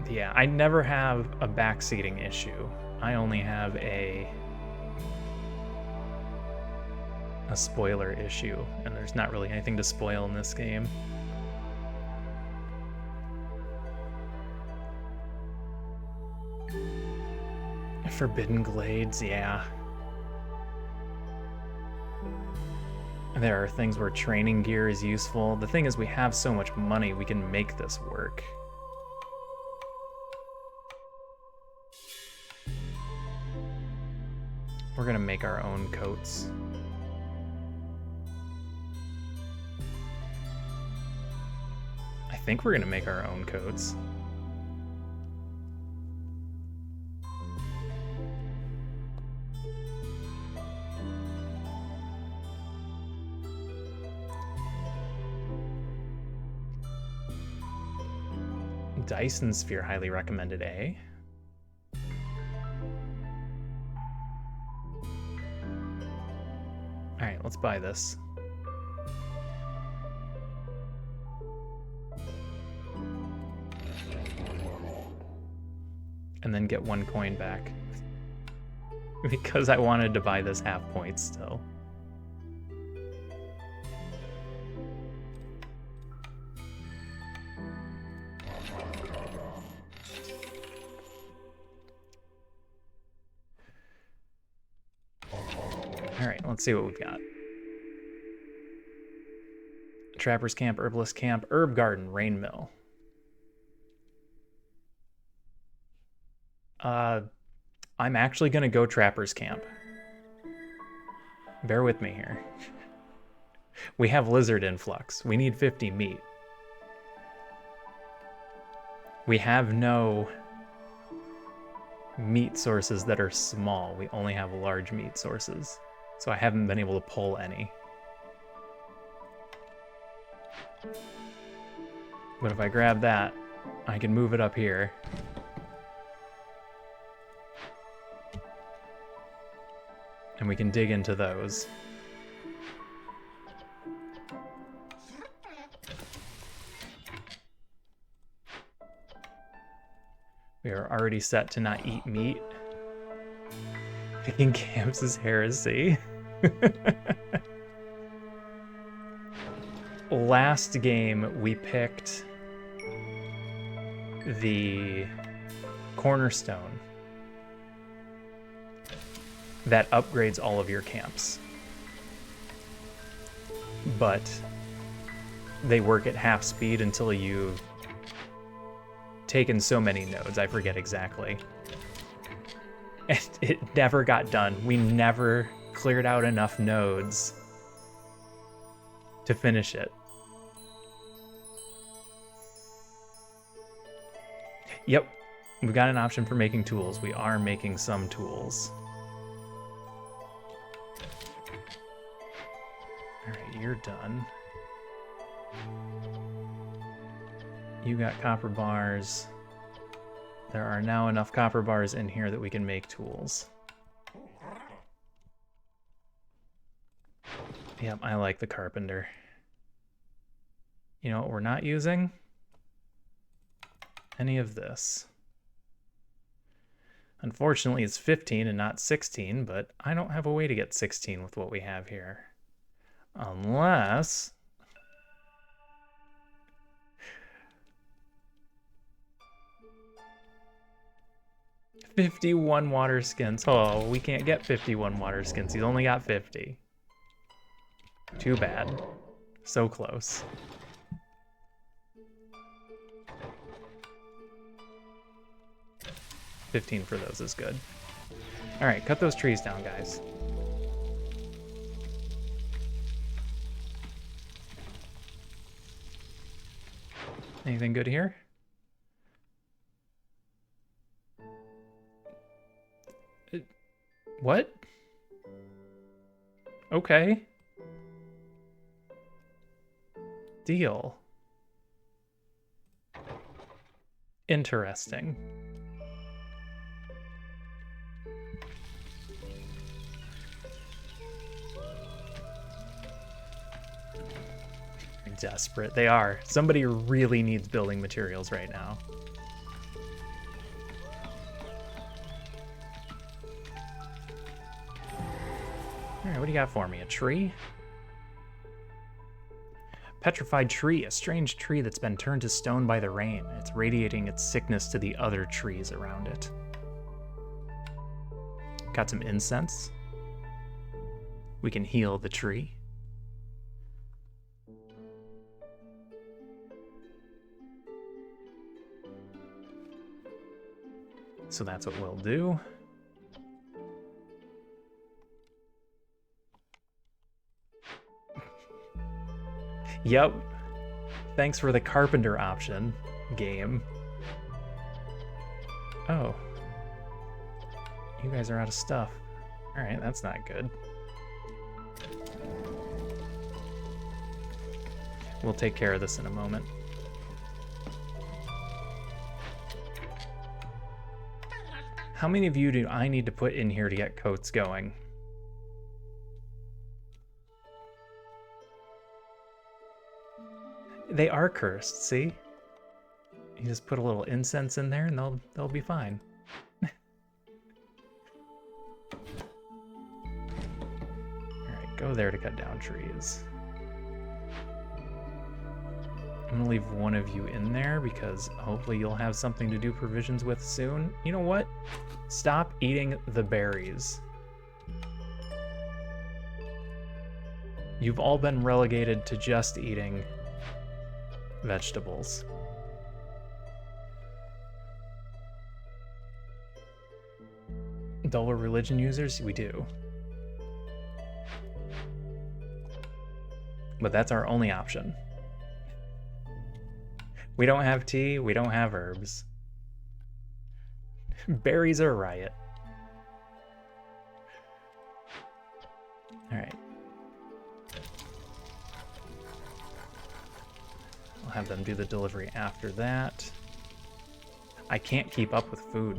Yeah, I never have a backseating issue. I only have a spoiler issue, and there's not really anything to spoil in this game. Forbidden Glades, yeah. There are things where training gear is useful. The thing is, we have so much money, we can make this work. We're gonna make our own coats. I think we're gonna make our own coats. Dyson Sphere, highly recommended, eh? Alright, let's buy this. And then get 1 coin back. Because I wanted to buy this half point still. Alright, let's see what we've got. Trapper's Camp, Herbalist Camp, Herb Garden, Rain Mill. I'm actually gonna go Trapper's Camp. Bear with me here. We have Lizard Influx. We need 50 meat. We have no meat sources that are small. We only have large meat sources. So I haven't been able to pull any. But if I grab that, I can move it up here. And we can dig into those. We are already set to not eat meat. Picking camps is heresy. Last game, we picked the cornerstone that upgrades all of your camps. But they work at half speed until you've taken so many nodes, I forget exactly. And it never got done. We never cleared out enough nodes to finish it. Yep, we've got an option for making tools. We are making some tools. Alright, you're done. You got copper bars. There are now enough copper bars in here that we can make tools. Yep, I like the carpenter. You know what we're not using? Any of this. Unfortunately, it's 15 and not 16, but I don't have a way to get 16 with what we have here. Unless... $51 water skins. Oh, we can't get 51 water skins. He's only got 50. Too bad. So close. $15 for those is good. Alright, cut those trees down, guys. Anything good here? What? Okay. Deal. Interesting. They're desperate. They are. Somebody really needs building materials right now. Alright, what do you got for me? A tree? Petrified tree, a strange tree that's been turned to stone by the rain. It's radiating its sickness to the other trees around it. Got some incense. We can heal the tree. So that's what we'll do. Yep. Thanks for the carpenter option, game. Oh. You guys are out of stuff. Alright, that's not good. We'll take care of this in a moment. How many of you do I need to put in here to get coats going? They are cursed, see? You just put a little incense in there and they'll be fine. Alright, go there to cut down trees. I'm gonna leave one of you in there because hopefully you'll have something to do provisions with soon. You know what? Stop eating the berries. You've all been relegated to just eating vegetables. Dull religion users? We do. But that's our only option. We don't have tea, we don't have herbs. Berries are a riot. Alright. I'll have them do the delivery after that. I can't keep up with food.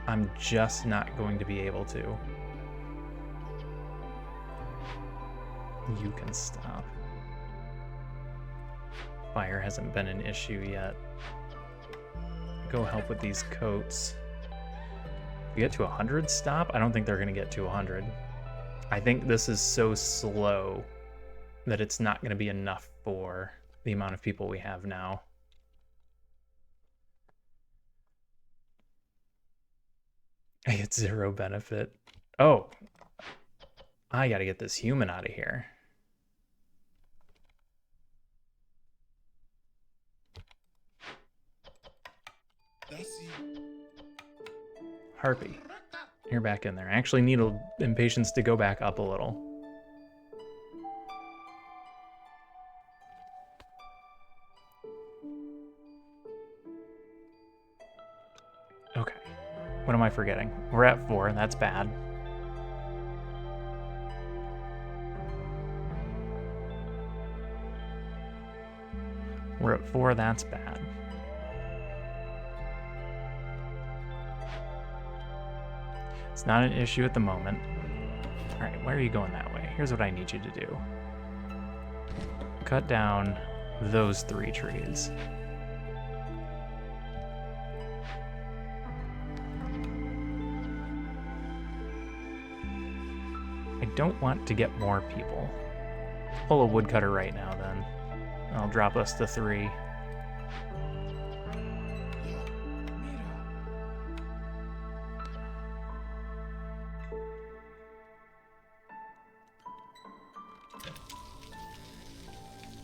I'm just not going to be able to. You can stop. Fire hasn't been an issue yet. Go help with these coats. If we get to 100, stop? I don't think they're going to get to 100. I think this is so slow that it's not going to be enough for the amount of people we have now. I get 0 benefit. Oh, I got to get this human out of here. Harpy. You're back in there. I actually need impatience to go back up a little. Okay. What am I forgetting? We're at 4. That's bad. We're at 4. That's bad. It's not an issue at the moment. All right, why are you going that way? Here's what I need you to do. Cut down those 3 trees. I don't want to get more people. Pull a woodcutter right now, then. I'll drop us to 3.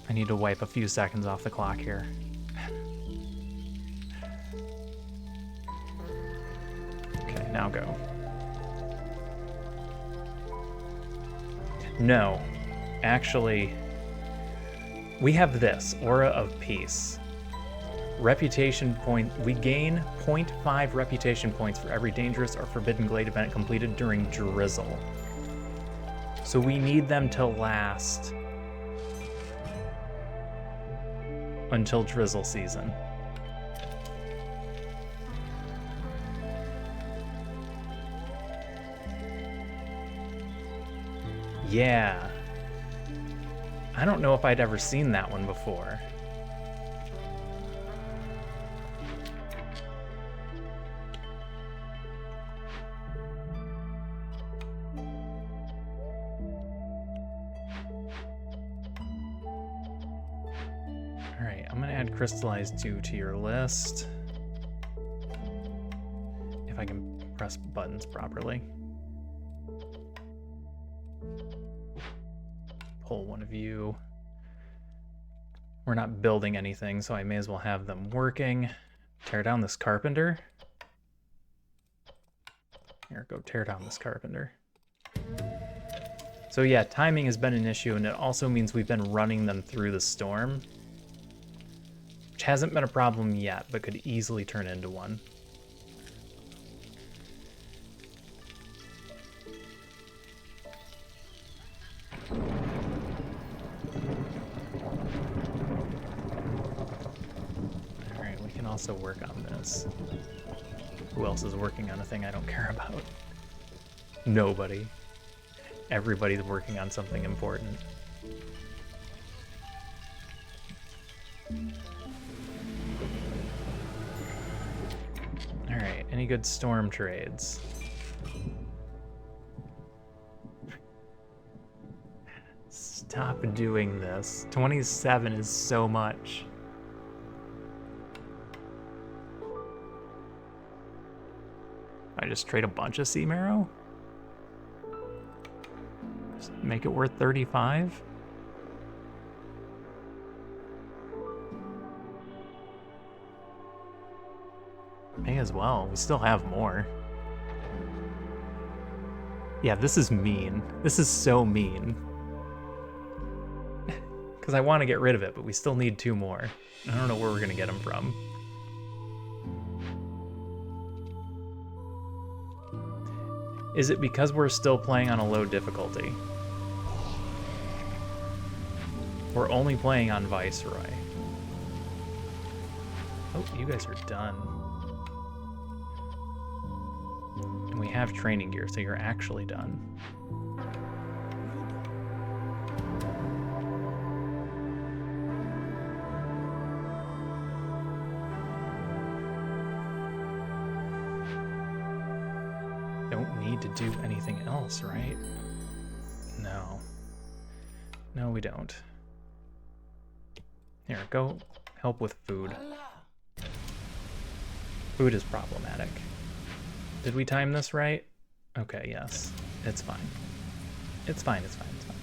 I need to wipe a few seconds off the clock here. Okay, now go. No, actually, we have this, Aura of Peace. Reputation point, we gain 0.5 reputation points for every dangerous or forbidden glade event completed during drizzle. So we need them to last until drizzle season. Yeah. I don't know if I'd ever seen that one before. Alright, I'm gonna add crystallized dew to your list. If I can press buttons properly. Pull one of you. We're not building anything, so I may as well have them working. Tear down this carpenter. Here, go tear down this carpenter. So yeah, timing has been an issue, and it also means we've been running them through the storm. Which hasn't been a problem yet, but could easily turn into one. Also work on this. Who else is working on a thing I don't care about? Nobody. Everybody's working on something important. Alright, any good storm trades? Stop doing this. 27 is so much. I just trade a bunch of sea marrow? Just make it worth 35? May as well. We still have more. Yeah, this is mean. This is so mean. Because I want to get rid of it, but we still need 2 more. I don't know where we're going to get them from. Is it because we're still playing on a low difficulty? We're only playing on Viceroy. Oh, you guys are done. And we have training gear, so you're actually done. Don't need to do anything else, right? No. No, we don't. Here, go help with food. Food is problematic. Did we time this right? Okay, yes. It's fine. It's fine, it's fine, it's fine.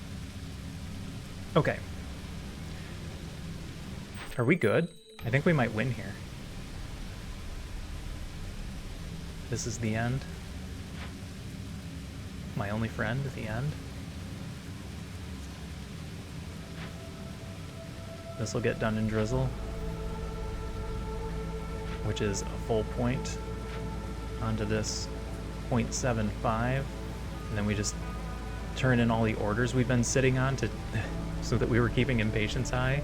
Okay. Are we good? I think we might win here. This is the end. my only friend at the end. This will get done in drizzle, which is a full point onto this 0.75, and then we just turn in all the orders we've been sitting on to so that we were keeping impatience high.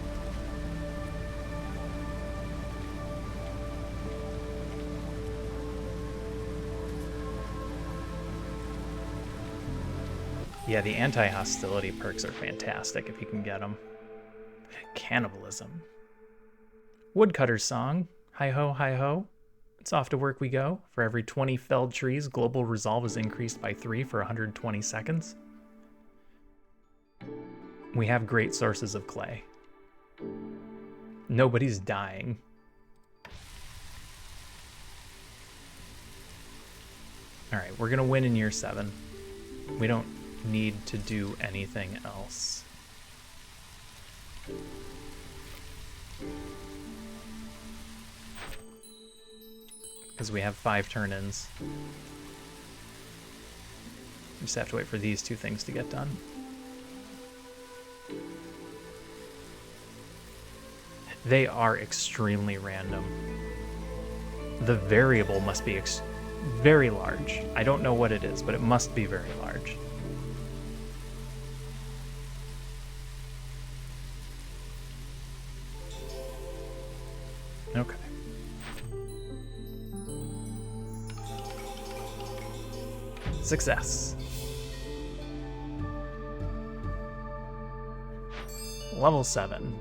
Yeah, the anti-hostility perks are fantastic if you can get them. Cannibalism. Woodcutter's song. Hi ho, hi ho. It's off to work we go. For every 20 felled trees, global resolve is increased by 3 for 120 seconds. We have great sources of clay. Nobody's dying. Alright, we're gonna win in year 7. We don't need to do anything else. Because we have 5 turn-ins. We just have to wait for these 2 things to get done. They are extremely random. The variable must be very large. I don't know what it is, but it must be very large. Okay. Success. Level 7.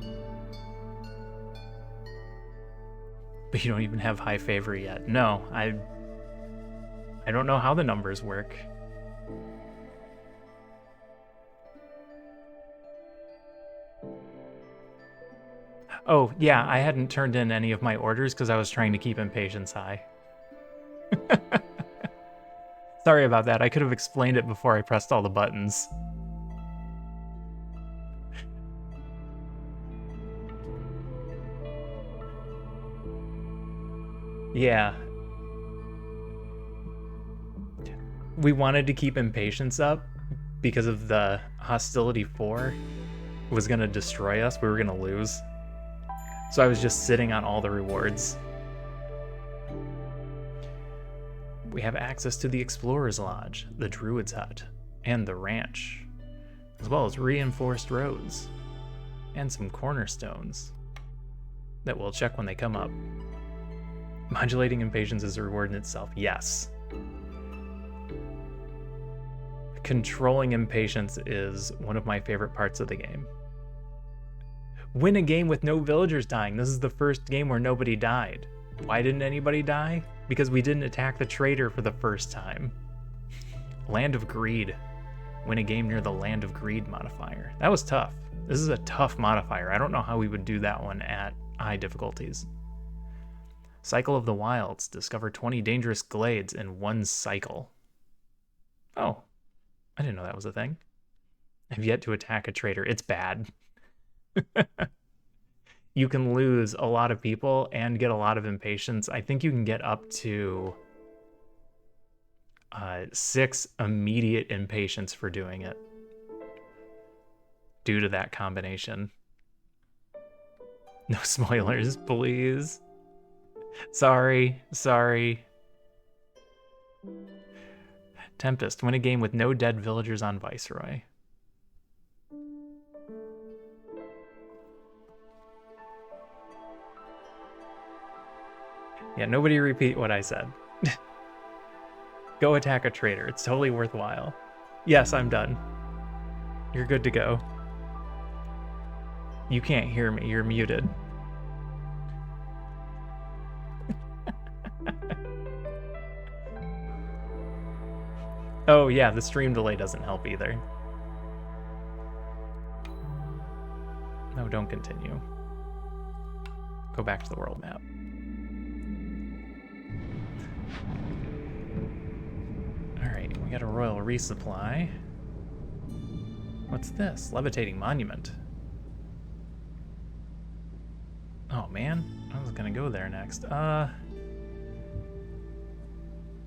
But you don't even have high favor yet. No, I don't know how the numbers work. Oh, yeah, I hadn't turned in any of my orders because I was trying to keep impatience high. Sorry about that. I could have explained it before I pressed all the buttons. Yeah. We wanted to keep impatience up because of the hostility 4 was going to destroy us. We were going to lose. So I was just sitting on all the rewards. We have access to the Explorer's Lodge, the Druid's Hut, and the ranch, as well as reinforced roads, and some cornerstones that we'll check when they come up. Modulating impatience is a reward in itself, yes. Controlling impatience is one of my favorite parts of the game. Win a game with no villagers dying. This is the first game where nobody died. Why didn't anybody die? Because we didn't attack the trader for the first time. Land of Greed. Win a game near the Land of Greed modifier. That was tough. This is a tough modifier. I don't know how we would do that one at high difficulties. Cycle of the Wilds. Discover 20 dangerous glades in one cycle. Oh, I didn't know that was a thing. I've yet to attack a trader. It's bad. You can lose a lot of people and get a lot of impatience. I think you can get up to 6 immediate impatience for doing it due to that combination. No spoilers, please. Sorry. Tempest. Win a game with no dead villagers on Viceroy. Yeah, nobody repeat what I said. Go attack a trader. It's totally worthwhile. Yes, I'm done. You're good to go. You can't hear me. You're muted. Oh, yeah, the stream delay doesn't help either. No, don't continue. Go back to the world map. Alright, we got a royal resupply. What's this? Levitating monument. Oh man, I was gonna go there next.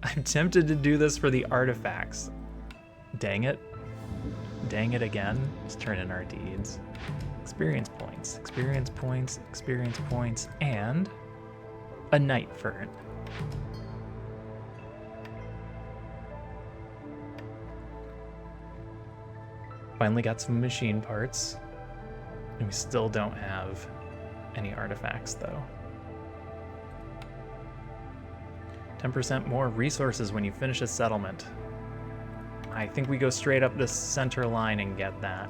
I'm tempted to do this for the artifacts, Dang it. Dang it again. Let's turn in our deeds. Experience points, experience points, experience points, and a night fern. Finally got some machine parts. And we still don't have any artifacts, though. 10% more resources when you finish a settlement. I think we go straight up this center line and get that.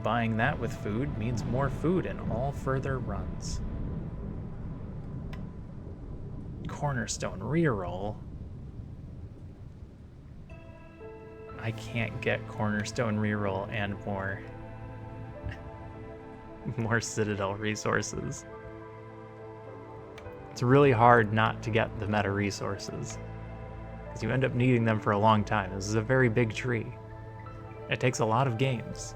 Buying that with food means more food in all further runs. Cornerstone reroll. I can't get Cornerstone reroll and more Citadel resources. It's really hard not to get the meta resources, because you end up needing them for a long time. This is a very big tree. It takes a lot of games.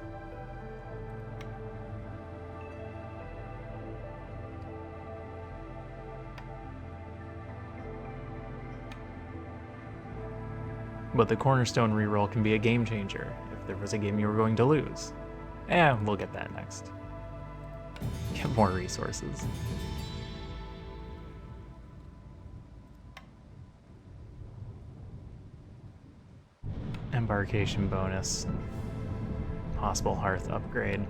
But the Cornerstone reroll can be a game changer if there was a game you were going to lose. We'll get that next. Get more resources. Embarkation bonus. Possible hearth upgrade.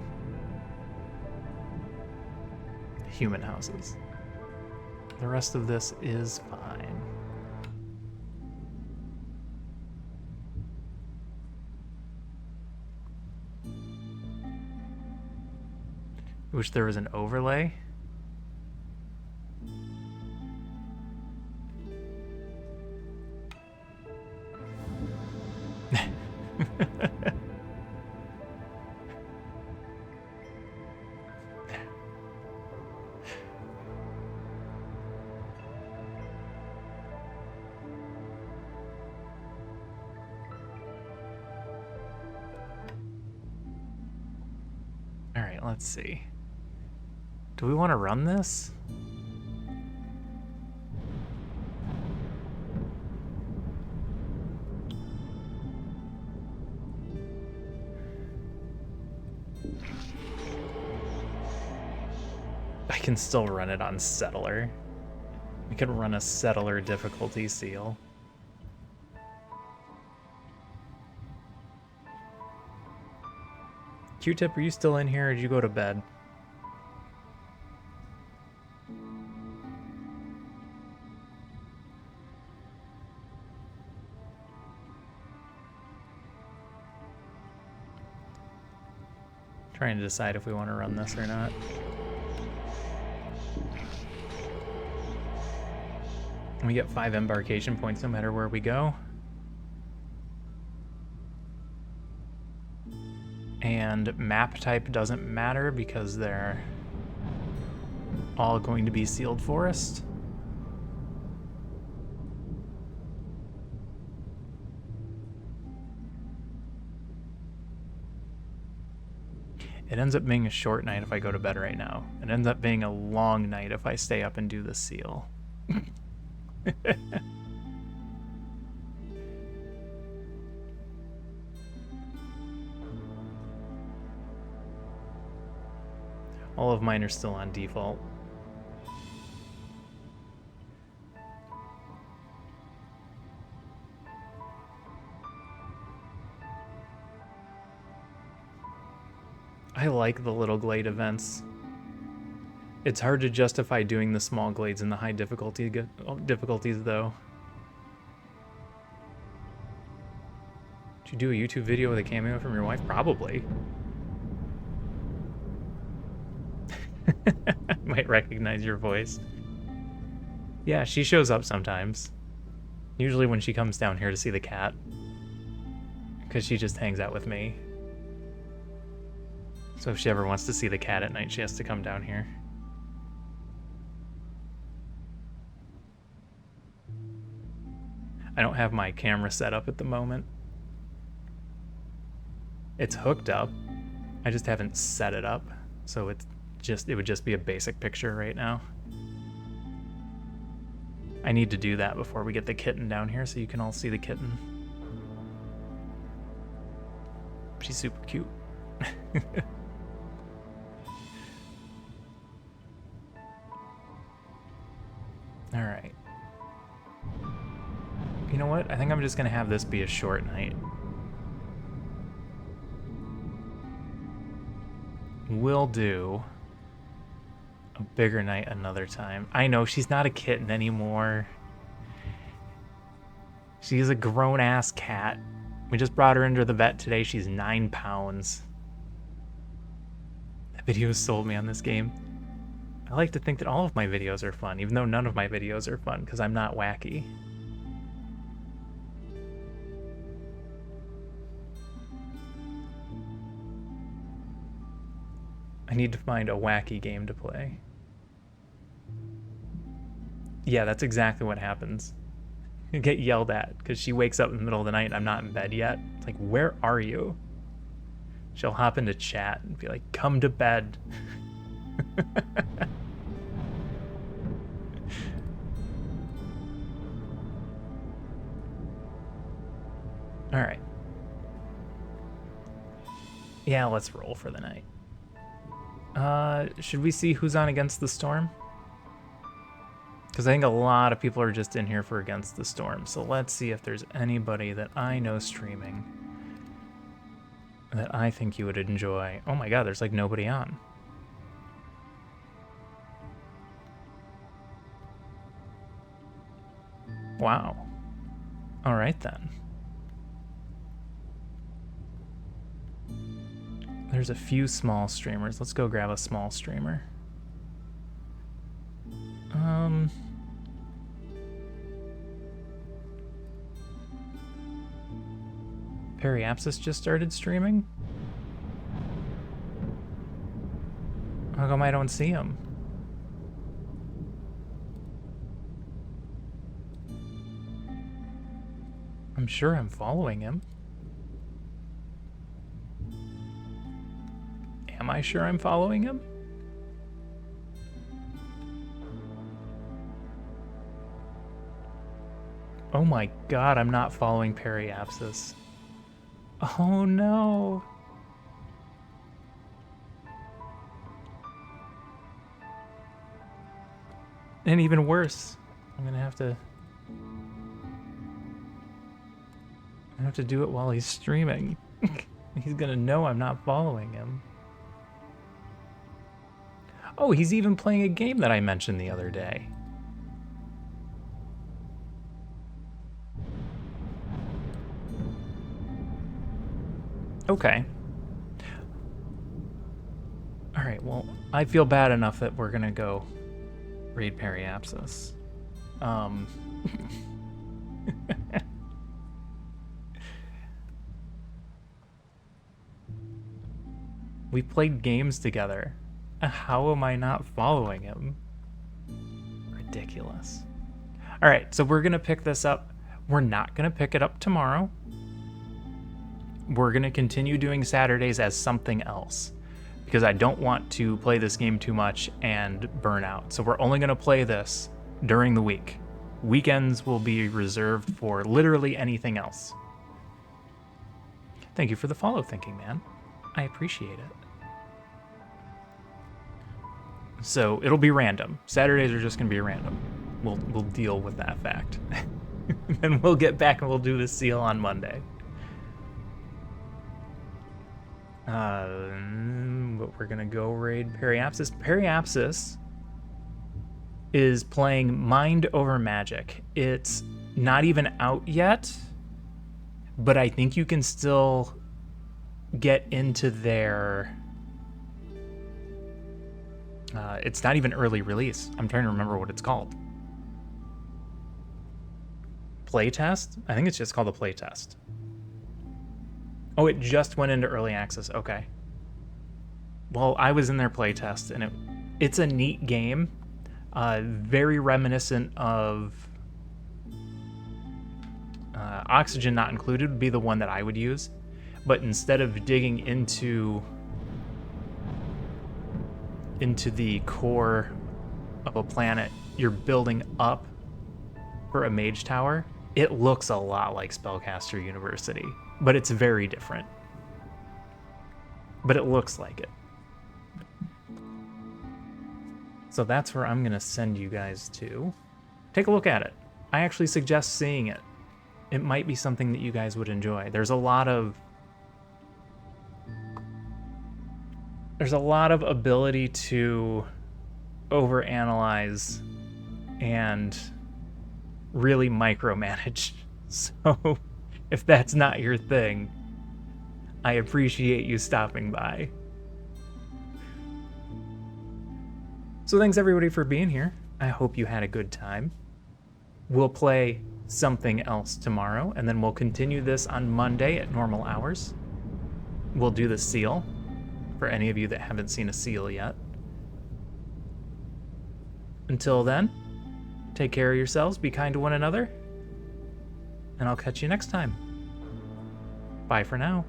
Human houses. The rest of this is fine. Wish there was an overlay. All right, let's see. Do we want to run this? I can still run it on Settler. We can run a Settler difficulty seal. Q-Tip, are you still in here or did you go to bed? Trying to decide if we want to run this or not. We get 5 embarkation points no matter where we go. And map type doesn't matter because they're all going to be sealed forest. It ends up being a short night if I go to bed right now. It ends up being a long night if I stay up and do the seal. All of mine are still on default. I like the little glade events. It's hard to justify doing the small glades in the high difficulties though. Did you do a YouTube video with a cameo from your wife? Probably. Might recognize your voice. Yeah, she shows up sometimes. Usually when she comes down here to see the cat. Because she just hangs out with me. So if she ever wants to see the cat at night, she has to come down here. I don't have my camera set up at the moment. It's hooked up. I just haven't set it up. So it would just be a basic picture right now. I need to do that before we get the kitten down here so you can all see the kitten. She's super cute. All right. You know what? I think I'm just gonna have this be a short night. We'll do a bigger night another time. I know she's not a kitten anymore. She's a grown-ass cat. We just brought her into the vet today. She's 9 pounds. That video sold me on this game. I like to think that all of my videos are fun, even though none of my videos are fun, because I'm not wacky. I need to find a wacky game to play. Yeah, that's exactly what happens. You get yelled at because she wakes up in the middle of the night and I'm not in bed yet. It's like, where are you? She'll hop into chat and be like, come to bed. All right. Yeah, let's roll for the night. Should we see who's on Against the Storm? Because I think a lot of people are just in here for Against the Storm. So let's see if there's anybody that I know streaming that I think you would enjoy. Oh my god, there's like nobody on. Wow. All right then. There's a few small streamers. Let's go grab a small streamer. Periapsis just started streaming? How come I don't see him? I'm sure I'm following him. Am I sure I'm following him? Oh my god, I'm not following Periapsis. Oh no. And even worse, I'm gonna have to do it while he's streaming. He's gonna know I'm not following him. Oh, he's even playing a game that I mentioned the other day. Okay. All right, well, I feel bad enough that we're gonna go raid Periapsis. We played games together. How am I not following him? Ridiculous. All right, so we're gonna pick this up. We're not gonna pick it up tomorrow. We're gonna continue doing Saturdays as something else because I don't want to play this game too much and burn out. So we're only gonna play this during the week. Weekends will be reserved for literally anything else. Thank you for the follow, Thinking Man. I appreciate it. So it'll be random. Saturdays are just gonna be random. We'll deal with that fact. And we'll get back and we'll do the seal on Monday. But we're gonna go raid Periapsis. Periapsis is playing Mind Over Magic. It's not even out yet, but I think you can still get into their... it's not even early release. I'm trying to remember what it's called. Playtest? I think it's just called a playtest. Oh, it just went into early access. Okay. Well, I was in their playtest, and it's a neat game. Very reminiscent of... Oxygen Not Included would be the one that I would use. But instead of digging into the core of a planet, you're building up for a mage tower, it looks a lot like Spellcaster University, but it's very different. But it looks like it. So that's where I'm going to send you guys to. Take a look at it. I actually suggest seeing it. It might be something that you guys would enjoy. There's a lot of ability to overanalyze and really micromanage. So if that's not your thing, I appreciate you stopping by. So thanks everybody for being here. I hope you had a good time. We'll play something else tomorrow, and then we'll continue this on Monday at normal hours. We'll do the seal, for any of you that haven't seen a seal yet. Until then, take care of yourselves, be kind to one another, and I'll catch you next time. Bye for now.